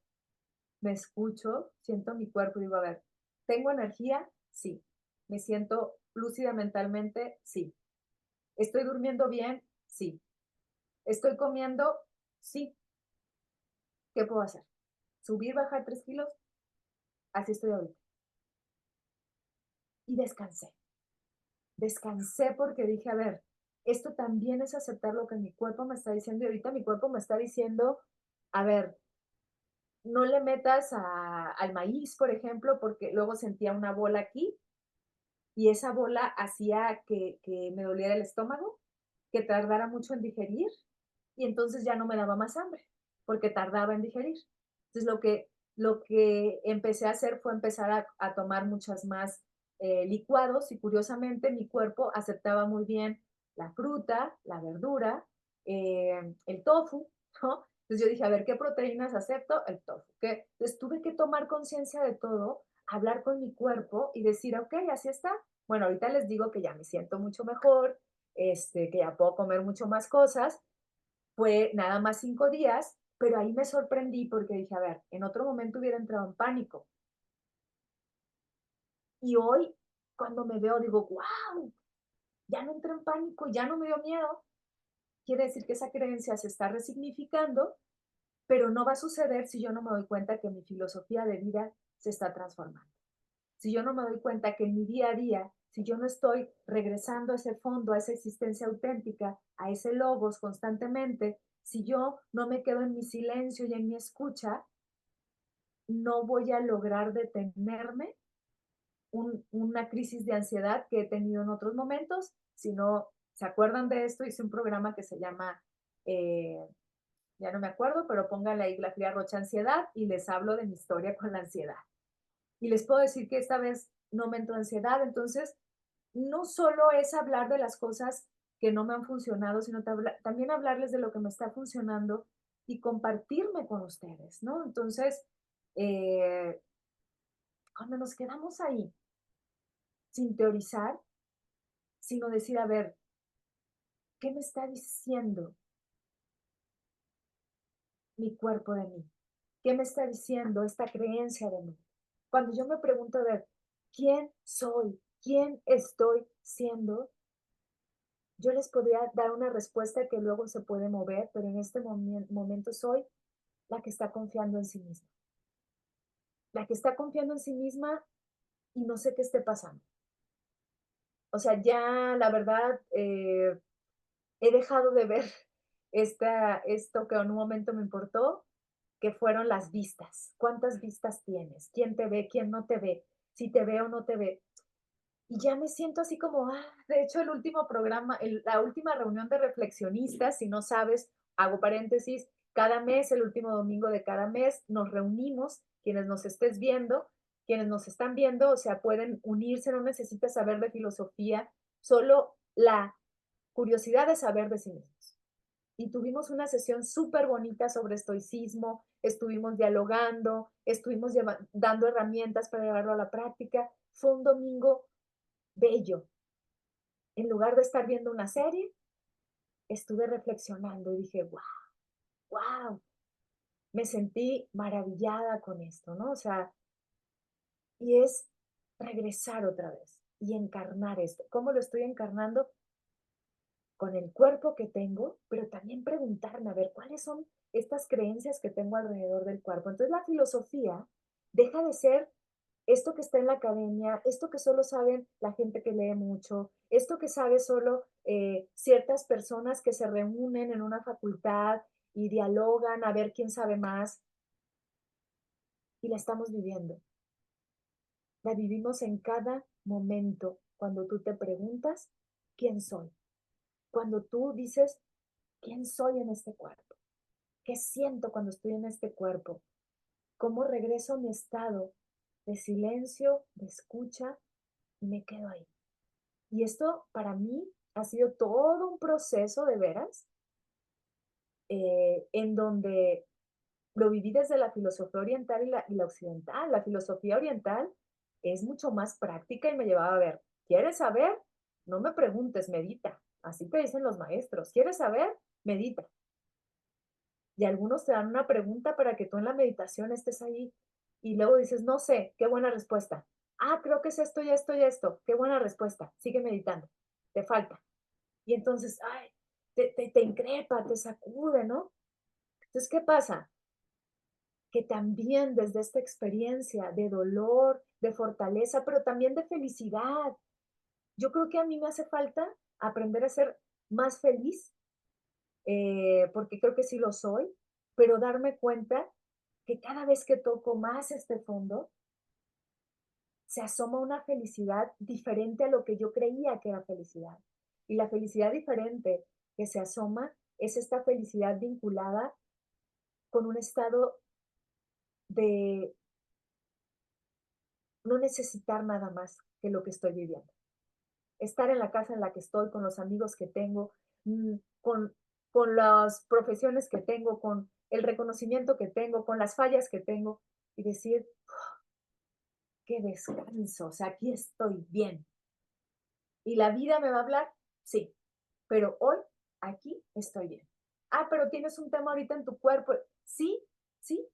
me escucho, siento mi cuerpo y digo, a ver, ¿tengo energía? Sí. ¿Me siento lúcida mentalmente? Sí. ¿Estoy durmiendo bien? Sí. ¿Estoy comiendo? Sí. ¿Qué puedo hacer? ¿Subir, bajar 3 kilos? Así estoy ahorita. Y descansé. Descansé porque dije, a ver, esto también es aceptar lo que mi cuerpo me está diciendo y ahorita mi cuerpo me está diciendo, a ver, no le metas al maíz, por ejemplo, porque luego sentía una bola aquí y esa bola hacía que me doliera el estómago, que tardara mucho en digerir y entonces ya no me daba más hambre porque tardaba en digerir. Entonces lo que empecé a hacer fue empezar a tomar muchas más licuados y curiosamente mi cuerpo aceptaba muy bien la fruta, la verdura, el tofu, ¿no? Entonces yo dije, a ver, ¿qué proteínas acepto? El tofu. ¿Qué? Entonces tuve que tomar conciencia de todo, hablar con mi cuerpo y decir, ok, así está. Bueno, ahorita les digo que ya me siento mucho mejor, que ya puedo comer mucho más cosas. Fue nada más 5 días, pero ahí me sorprendí porque dije, a ver, en otro momento hubiera entrado en pánico. Y hoy, cuando me veo, digo, wow, ya no entré en pánico, ya no me dio miedo. Quiere decir que esa creencia se está resignificando, pero no va a suceder si yo no me doy cuenta que mi filosofía de vida se está transformando. Si yo no me doy cuenta que en mi día a día, si yo no estoy regresando a ese fondo, a esa existencia auténtica, a ese logos constantemente, si yo no me quedo en mi silencio y en mi escucha, no voy a lograr detenerme una crisis de ansiedad que he tenido en otros momentos. Si no se acuerdan de esto, hice un programa que se llama, eh, ya no me acuerdo, pero pónganle ahí la fría rocha ansiedad y les hablo de mi historia con la ansiedad. Y les puedo decir que esta vez no me entró ansiedad. Entonces, no solo es hablar de las cosas que no me han funcionado, sino también hablarles de lo que me está funcionando y compartirme con ustedes, ¿no? Entonces, eh, cuando nos quedamos ahí, sin teorizar, sino decir, a ver, ¿qué me está diciendo mi cuerpo de mí? ¿Qué me está diciendo esta creencia de mí? Cuando yo me pregunto, a ver, ¿quién soy? ¿Quién estoy siendo? yo les podría dar una respuesta que luego se puede mover, pero en este momento soy la que está confiando en sí misma, la que está confiando en sí misma y no sé qué esté pasando. O sea, ya la verdad, he dejado de ver esto que en un momento me importó, que fueron las vistas. ¿Cuántas vistas tienes? ¿Quién te ve? ¿Quién no te ve? Si te ve o no te ve. Y ya me siento así como, de hecho, el último programa, la última reunión de reflexionistas, si no sabes, hago paréntesis, cada mes, el último domingo de cada mes, nos reunimos, quienes nos estés viendo, quienes nos están viendo, o sea, pueden unirse, no necesitas saber de filosofía, solo la curiosidad de saber de sí mismos. Y tuvimos una sesión súper bonita sobre estoicismo, estuvimos dialogando, estuvimos dando herramientas para llevarlo a la práctica. Fue un domingo bello. En lugar de estar viendo una serie, estuve reflexionando y dije, wow, wow, me sentí maravillada con esto, ¿no? O sea, y es regresar otra vez y encarnar esto. ¿Cómo lo estoy encarnando? Con el cuerpo que tengo, pero también preguntarme, a ver, ¿cuáles son estas creencias que tengo alrededor del cuerpo? Entonces la filosofía deja de ser esto que está en la academia, esto que solo saben la gente que lee mucho, esto que sabe solo ciertas personas que se reúnen en una facultad y dialogan a ver quién sabe más, y la estamos viviendo. La vivimos en cada momento cuando tú te preguntas, ¿quién soy? Cuando tú dices, ¿quién soy en este cuerpo? ¿Qué siento cuando estoy en este cuerpo? ¿Cómo regreso a mi estado de silencio, de escucha y me quedo ahí? Y esto para mí ha sido todo un proceso de veras, en donde lo viví desde la filosofía oriental y la occidental. La filosofía oriental es mucho más práctica y me llevaba a ver, ¿quieres saber? No me preguntes, medita. Así te dicen los maestros. ¿Quieres saber? Medita. Y algunos te dan una pregunta para que tú en la meditación estés ahí y luego dices, no sé, qué buena respuesta. Creo que es esto y esto y esto. Qué buena respuesta. Sigue meditando. Te falta. Y entonces, te increpa, te sacude, ¿no? Entonces, ¿qué pasa? Que también desde esta experiencia de dolor, de fortaleza, pero también de felicidad, yo creo que a mí me hace falta aprender a ser más feliz, porque creo que sí lo soy, pero darme cuenta que cada vez que toco más este fondo, se asoma una felicidad diferente a lo que yo creía que era felicidad. Y la felicidad diferente que se asoma es esta felicidad vinculada con un estado de no necesitar nada más que lo que estoy viviendo. Estar en la casa en la que estoy, con los amigos que tengo, mm, con, con las profesiones que tengo, con el reconocimiento que tengo, con las fallas que tengo, y decir, qué descanso, o sea, aquí estoy bien. ¿Y la vida me va a hablar? Sí, pero hoy, aquí estoy bien. Pero tienes un tema ahorita en tu cuerpo. Sí, sí.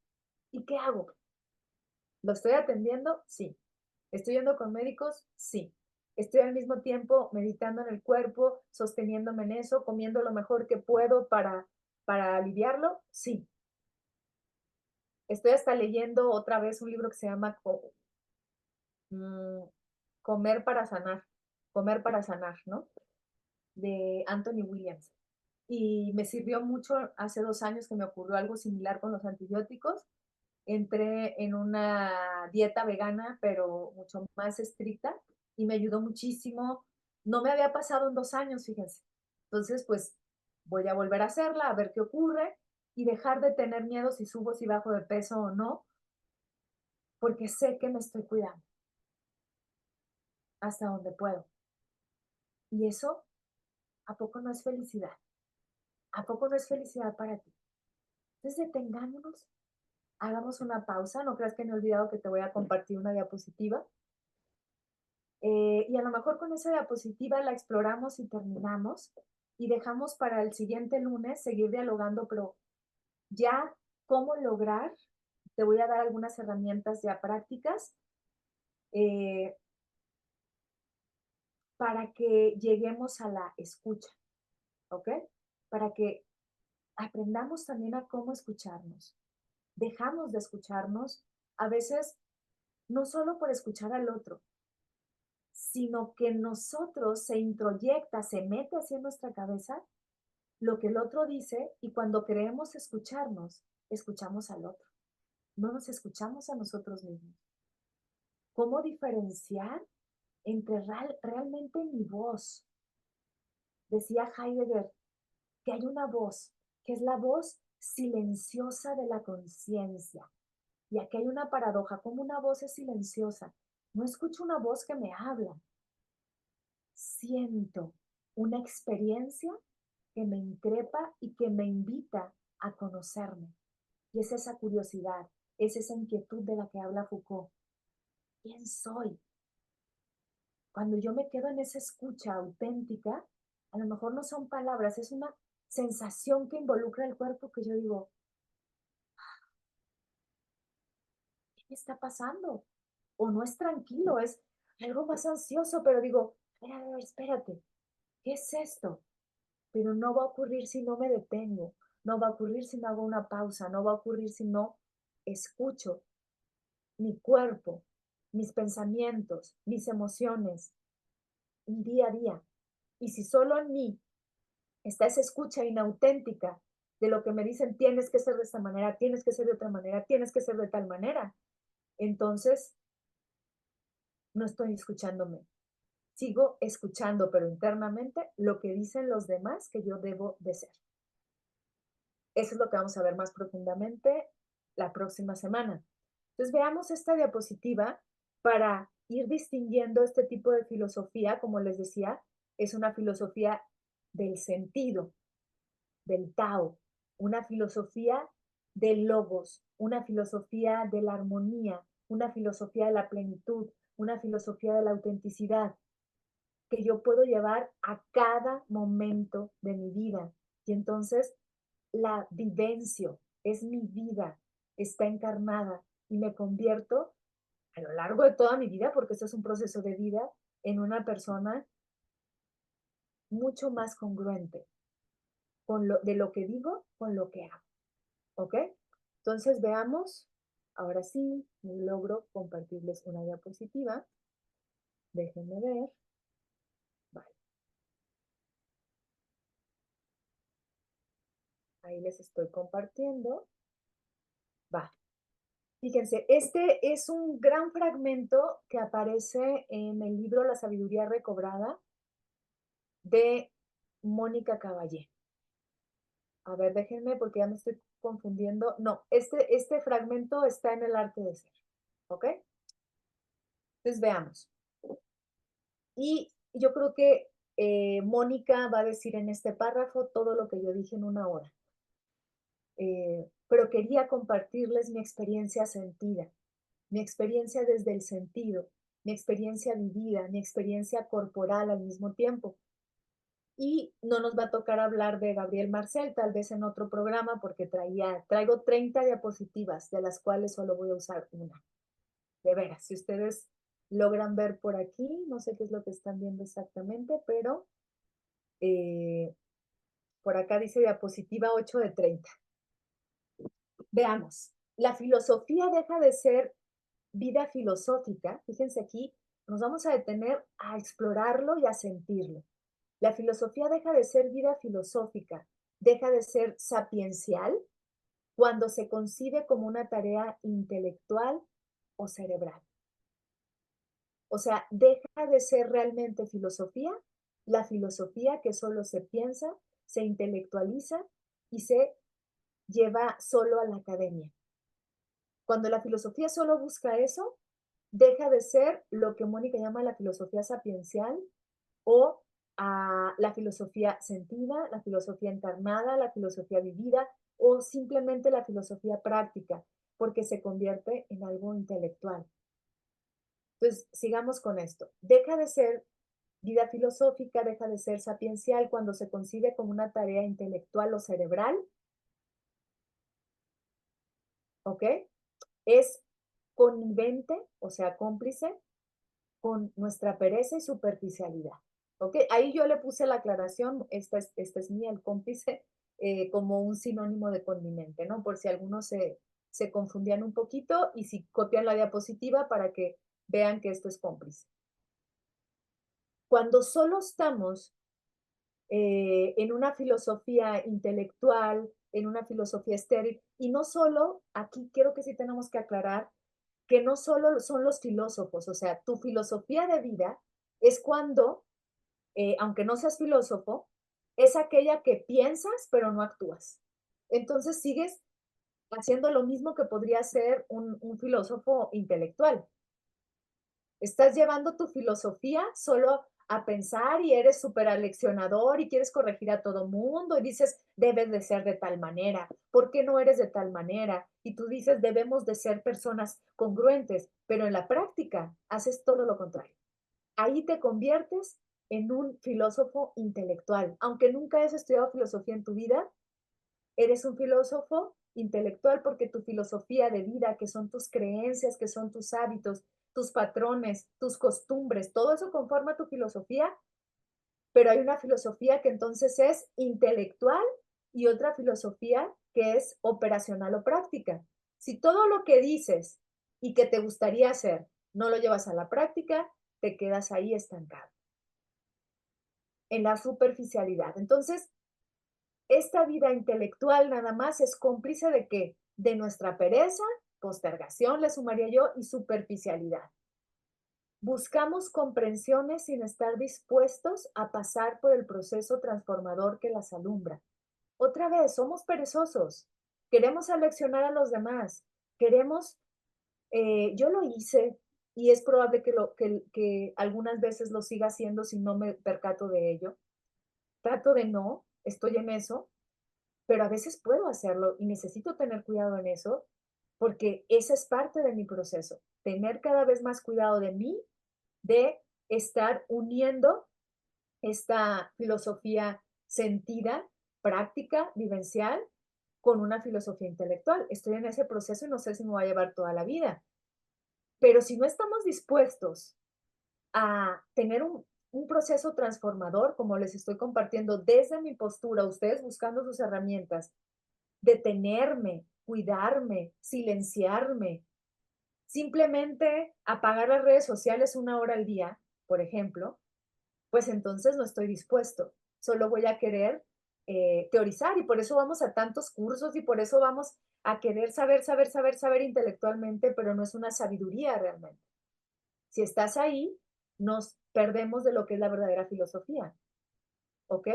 ¿Y qué hago? ¿Lo estoy atendiendo? Sí. ¿Estoy yendo con médicos? Sí. ¿Estoy al mismo tiempo meditando en el cuerpo, sosteniéndome en eso, comiendo lo mejor que puedo para aliviarlo? Sí. Estoy hasta leyendo otra vez un libro que se llama mm, Comer para sanar, ¿no? De Anthony Williams. Y me sirvió mucho hace 2 años que me ocurrió algo similar con los antibióticos. Entré en una dieta vegana, pero mucho más estricta, y me ayudó muchísimo. No me había pasado en 2 años, fíjense. Entonces, pues voy a volver a hacerla, a ver qué ocurre y dejar de tener miedo si subo, si bajo de peso o no, porque sé que me estoy cuidando hasta donde puedo. Y eso, ¿a poco no es felicidad? ¿A poco no es felicidad para ti? Entonces, detengámonos, hagamos una pausa. No creas que me he olvidado que te voy a compartir una diapositiva. Y a lo mejor con esa diapositiva la exploramos y terminamos y dejamos para el siguiente lunes seguir dialogando, pero ya cómo lograr, te voy a dar algunas herramientas ya prácticas, eh, para que lleguemos a la escucha, ¿ok? Para que aprendamos también a cómo escucharnos. Dejamos de escucharnos a veces no solo por escuchar al otro, sino que nosotros se introyecta, se mete hacia nuestra cabeza lo que el otro dice y cuando creemos escucharnos, escuchamos al otro. No nos escuchamos a nosotros mismos. ¿Cómo diferenciar entre realmente mi voz? Decía Heidegger que hay una voz, que es la voz silenciosa de la conciencia. Y aquí hay una paradoja, como una voz es silenciosa. No escucho una voz que me habla. Siento una experiencia que me increpa y que me invita a conocerme. Y es esa curiosidad, es esa inquietud de la que habla Foucault. ¿Quién soy? Cuando yo me quedo en esa escucha auténtica, a lo mejor no son palabras, es una sensación que involucra el cuerpo que yo digo, ¿qué me está pasando? O no es tranquilo, es algo más ansioso, pero digo, espérate, ¿qué es esto? Pero no va a ocurrir si no me detengo, no va a ocurrir si no hago una pausa, no va a ocurrir si no escucho mi cuerpo, mis pensamientos, mis emociones, día a día. Y si solo en mí está esa escucha inauténtica de lo que me dicen, tienes que ser de esta manera, tienes que ser de otra manera, tienes que ser de tal manera, entonces no estoy escuchándome. Sigo escuchando, pero internamente, lo que dicen los demás que yo debo de ser. Eso es lo que vamos a ver más profundamente la próxima semana. Entonces veamos esta diapositiva para ir distinguiendo este tipo de filosofía, como les decía, es una filosofía del sentido, del Tao, una filosofía del logos, una filosofía de la armonía, una filosofía de la plenitud, una filosofía de la autenticidad que yo puedo llevar a cada momento de mi vida. Y entonces la vivencio, es mi vida, está encarnada y me convierto a lo largo de toda mi vida, porque esto es un proceso de vida, en una persona mucho más congruente de lo que digo con lo que hago. ¿Ok? Entonces veamos, ahora sí, logro compartirles una diapositiva. Déjenme ver. Vale. Ahí les estoy compartiendo. Va. Fíjense, este es un gran fragmento que aparece en el libro La sabiduría recobrada de Mónica Caballé. A ver, déjenme porque ya me estoy confundiendo. No, este fragmento está en el arte de ser. ¿Ok? Entonces veamos. Y yo creo que Mónica va a decir en este párrafo todo lo que yo dije en una hora. Pero quería compartirles mi experiencia sentida, mi experiencia desde el sentido, mi experiencia vivida, mi experiencia corporal al mismo tiempo. Y no nos va a tocar hablar de Gabriel Marcel, tal vez en otro programa, porque traigo 30 diapositivas, de las cuales solo voy a usar una. De veras, si ustedes logran ver por aquí, no sé qué es lo que están viendo exactamente, pero por acá dice diapositiva 8 de 30. Veamos, la filosofía deja de ser vida filosófica, fíjense aquí, nos vamos a detener a explorarlo y a sentirlo. La filosofía deja de ser vida filosófica, deja de ser sapiencial cuando se concibe como una tarea intelectual o cerebral. O sea, deja de ser realmente filosofía, la filosofía que solo se piensa, se intelectualiza y se lleva solo a la academia. Cuando la filosofía solo busca eso, deja de ser lo que Mónica llama la filosofía sapiencial o la filosofía sentida, la filosofía encarnada, la filosofía vivida o simplemente la filosofía práctica, porque se convierte en algo intelectual. Entonces, sigamos con esto. Deja de ser vida filosófica, deja de ser sapiencial cuando se concibe como una tarea intelectual o cerebral, ¿ok? Es connivente, o sea, cómplice con nuestra pereza y superficialidad. ¿ok? Ahí yo le puse la aclaración, esta es mía, el cómplice, como un sinónimo de connimente, ¿no? Por si algunos se confundían un poquito y si copian la diapositiva para que vean que esto es cómplice. Cuando solo estamos en una filosofía intelectual, en una filosofía estéril, y no solo, aquí creo que sí tenemos que aclarar que no solo son los filósofos, o sea, tu filosofía de vida es cuando, aunque no seas filósofo, es aquella que piensas pero no actúas. Entonces sigues haciendo lo mismo que podría ser un filósofo intelectual. Estás llevando tu filosofía solo a pensar y eres súper aleccionador y quieres corregir a todo mundo y dices, debes de ser de tal manera, ¿por qué no eres de tal manera? Y tú dices, debemos de ser personas congruentes, pero en la práctica haces todo lo contrario. Ahí te conviertes en un filósofo intelectual. Aunque nunca hayas estudiado filosofía en tu vida, eres un filósofo intelectual porque tu filosofía de vida, que son tus creencias, que son tus hábitos, tus patrones, tus costumbres, todo eso conforma tu filosofía, pero hay una filosofía que entonces es intelectual y otra filosofía que es operacional o práctica. Si todo lo que dices y que te gustaría hacer no lo llevas a la práctica, te quedas ahí estancado, en la superficialidad. Entonces, esta vida intelectual nada más es cómplice de qué? De nuestra pereza, postergación, le sumaría yo, y superficialidad. Buscamos comprensiones sin estar dispuestos a pasar por el proceso transformador que las alumbra. Otra vez, somos perezosos. Queremos aleccionar a los demás. Queremos, yo lo hice y es probable que algunas veces lo siga haciendo si no me percato de ello. Trato de no, estoy en eso, pero a veces puedo hacerlo y necesito tener cuidado en eso porque esa es parte de mi proceso, tener cada vez más cuidado de mí, de estar uniendo esta filosofía sentida, práctica, vivencial, con una filosofía intelectual. Estoy en ese proceso y no sé si me va a llevar toda la vida, pero si no estamos dispuestos a tener un proceso transformador, como les estoy compartiendo desde mi postura, ustedes buscando sus herramientas, detenerme, cuidarme, silenciarme, simplemente apagar las redes sociales 1 hora al día, por ejemplo, pues entonces no estoy dispuesto. Solo voy a querer teorizar y por eso vamos a tantos cursos y por eso vamos a querer saber intelectualmente, pero no es una sabiduría realmente. Si estás ahí, nos perdemos de lo que es la verdadera filosofía. ¿Ok?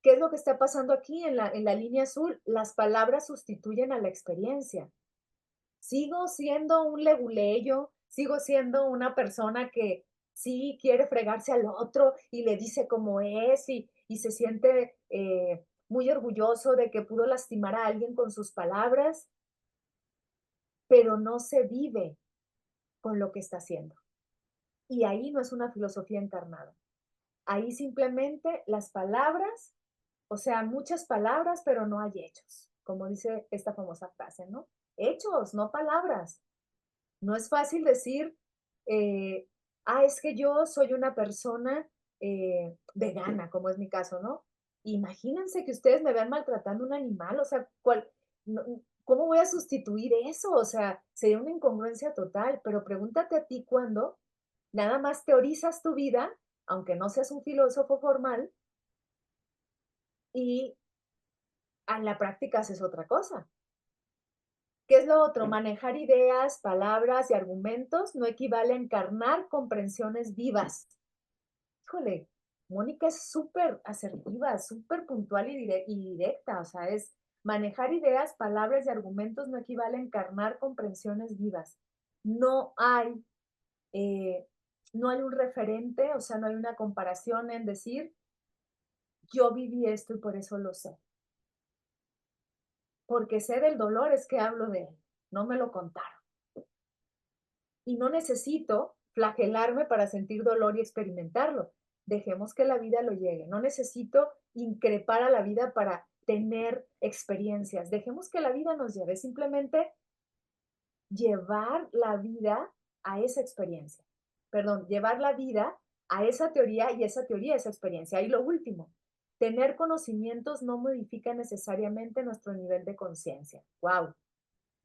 ¿Qué es lo que está pasando aquí en la línea azul? Las palabras sustituyen a la experiencia. Sigo siendo un leguleyo, sigo siendo una persona que sí quiere fregarse al otro y le dice cómo es y se siente muy orgulloso de que pudo lastimar a alguien con sus palabras, pero no se vive con lo que está haciendo. Y ahí no es una filosofía encarnada. Ahí simplemente las palabras, o sea, muchas palabras, pero no hay hechos, como dice esta famosa frase, ¿no? Hechos, no palabras. No es fácil decir, es que yo soy una persona vegana, como es mi caso, ¿no? Imagínense que ustedes me vean maltratando a un animal, o sea, ¿cómo voy a sustituir eso? O sea, sería una incongruencia total, pero pregúntate a ti cuándo nada más teorizas tu vida, aunque no seas un filósofo formal, y en la práctica haces otra cosa. ¿Qué es lo otro? Manejar ideas, palabras y argumentos no equivale a encarnar comprensiones vivas. Híjole, Mónica es súper asertiva, súper puntual y directa, o sea, es manejar ideas, palabras y argumentos no equivale a encarnar comprensiones vivas. No hay, eh, no hay un referente, o sea, no hay una comparación en decir, yo viví esto y por eso lo sé. Porque sé del dolor es que hablo de él, no me lo contaron. Y no necesito flagelarme para sentir dolor y experimentarlo. Dejemos que la vida lo llegue. No necesito increpar a la vida para tener experiencias. Dejemos que la vida nos lleve. Simplemente llevar la vida a esa experiencia. Perdón, llevar la vida a esa teoría y esa teoría es experiencia. Y lo último, tener conocimientos no modifica necesariamente nuestro nivel de conciencia. ¡Wow!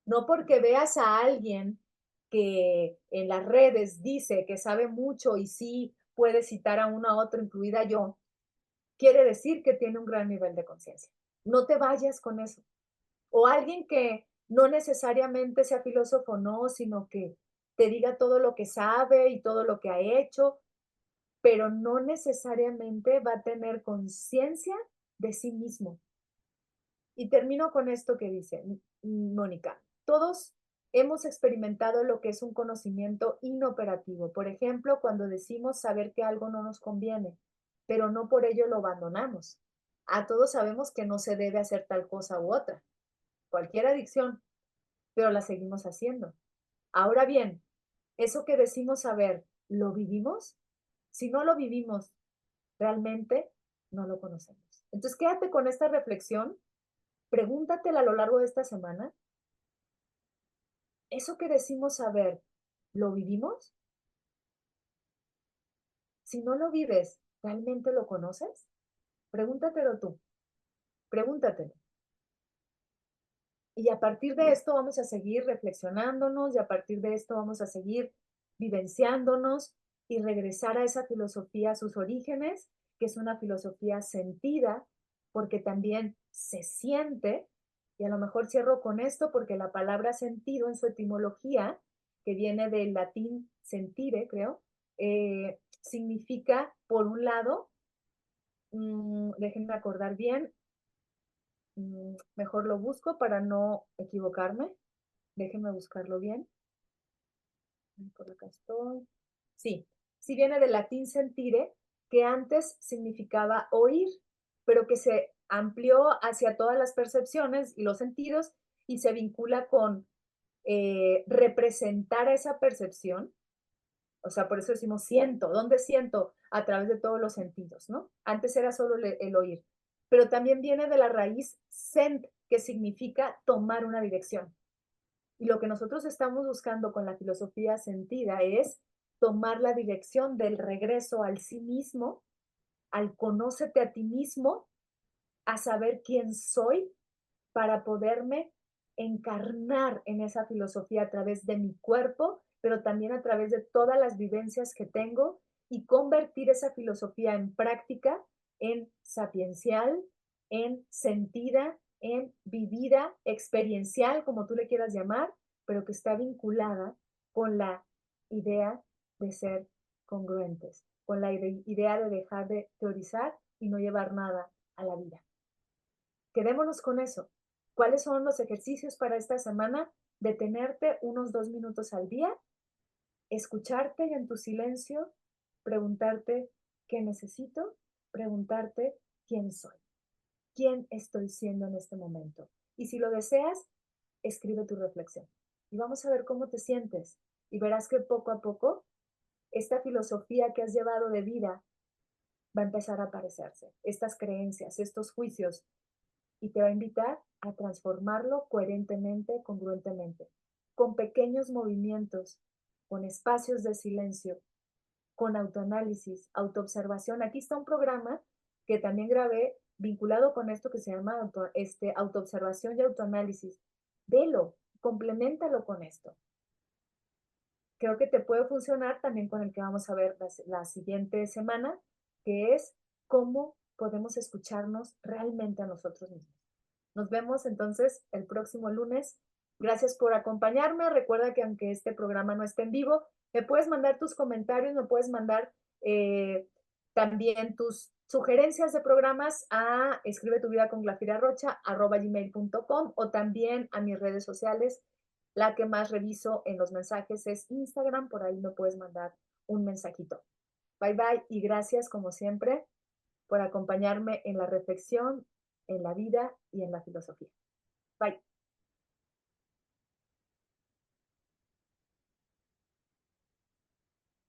No porque veas a alguien que en las redes dice que sabe mucho y sí puede citar a uno a otro, incluida yo, quiere decir que tiene un gran nivel de conciencia. No te vayas con eso. O alguien que no necesariamente sea filósofo, no, sino que te diga todo lo que sabe y todo lo que ha hecho, pero no necesariamente va a tener conciencia de sí mismo. Y termino con esto que dice Mónica. Todos hemos experimentado lo que es un conocimiento inoperativo. Por ejemplo, cuando decimos saber que algo no nos conviene, pero no por ello lo abandonamos. A todos sabemos que no se debe hacer tal cosa u otra, cualquier adicción, pero la seguimos haciendo. Ahora bien, eso que decimos saber, ¿lo vivimos? Si no lo vivimos, realmente no lo conocemos. Entonces, quédate con esta reflexión, pregúntatela a lo largo de esta semana. ¿Eso que decimos saber, lo vivimos? Si no lo vives, ¿realmente lo conoces? Pregúntatelo tú, pregúntatelo. Y a partir de esto vamos a seguir reflexionándonos y a partir de esto vamos a seguir vivenciándonos y regresar a esa filosofía, a sus orígenes, que es una filosofía sentida, porque también se siente, y a lo mejor cierro con esto porque la palabra sentido en su etimología, que viene del latín sentire, creo, significa, por un lado, déjenme acordar bien, mejor lo busco para no equivocarme. Déjenme buscarlo bien. Por acá estoy. Sí, sí viene del latín sentire, que antes significaba oír, pero que se amplió hacia todas las percepciones y los sentidos y se vincula con representar esa percepción. O sea, por eso decimos siento. ¿Dónde siento? A través de todos los sentidos, ¿no? Antes era solo el oír. Pero también viene de la raíz sent, que significa tomar una dirección. Y lo que nosotros estamos buscando con la filosofía sentida es tomar la dirección del regreso al sí mismo, al conócete a ti mismo, a saber quién soy para poderme encarnar en esa filosofía a través de mi cuerpo, pero también a través de todas las vivencias que tengo y convertir esa filosofía en práctica, en sapiencial, en sentida, en vivida, experiencial, como tú le quieras llamar, pero que está vinculada con la idea de ser congruentes, con la idea de dejar de teorizar y no llevar nada a la vida. Quedémonos con eso. ¿Cuáles son los ejercicios para esta semana? Detenerte unos 2 minutos al día, escucharte y en tu silencio preguntarte qué necesito, preguntarte quién soy, quién estoy siendo en este momento. Y si lo deseas, escribe tu reflexión. Y vamos a ver cómo te sientes. Y verás que poco a poco esta filosofía que has llevado de vida va a empezar a aparecerse. Estas creencias, estos juicios, y te va a invitar a transformarlo coherentemente, congruentemente, con pequeños movimientos, con espacios de silencio, con autoanálisis, autoobservación. Aquí está un programa que también grabé vinculado con esto que se llama autoobservación y autoanálisis. Velo, complementalo con esto. Creo que te puede funcionar también con el que vamos a ver la siguiente semana, que es cómo podemos escucharnos realmente a nosotros mismos. Nos vemos entonces el próximo lunes. Gracias por acompañarme. Recuerda que aunque este programa no esté en vivo, me puedes mandar tus comentarios, me puedes mandar también tus sugerencias de programas a escribe tu vida con glafirarocha@gmail.com o también a mis redes sociales. La que más reviso en los mensajes es Instagram, por ahí me puedes mandar un mensajito. Bye bye y gracias como siempre por acompañarme en la reflexión, en la vida y en la filosofía.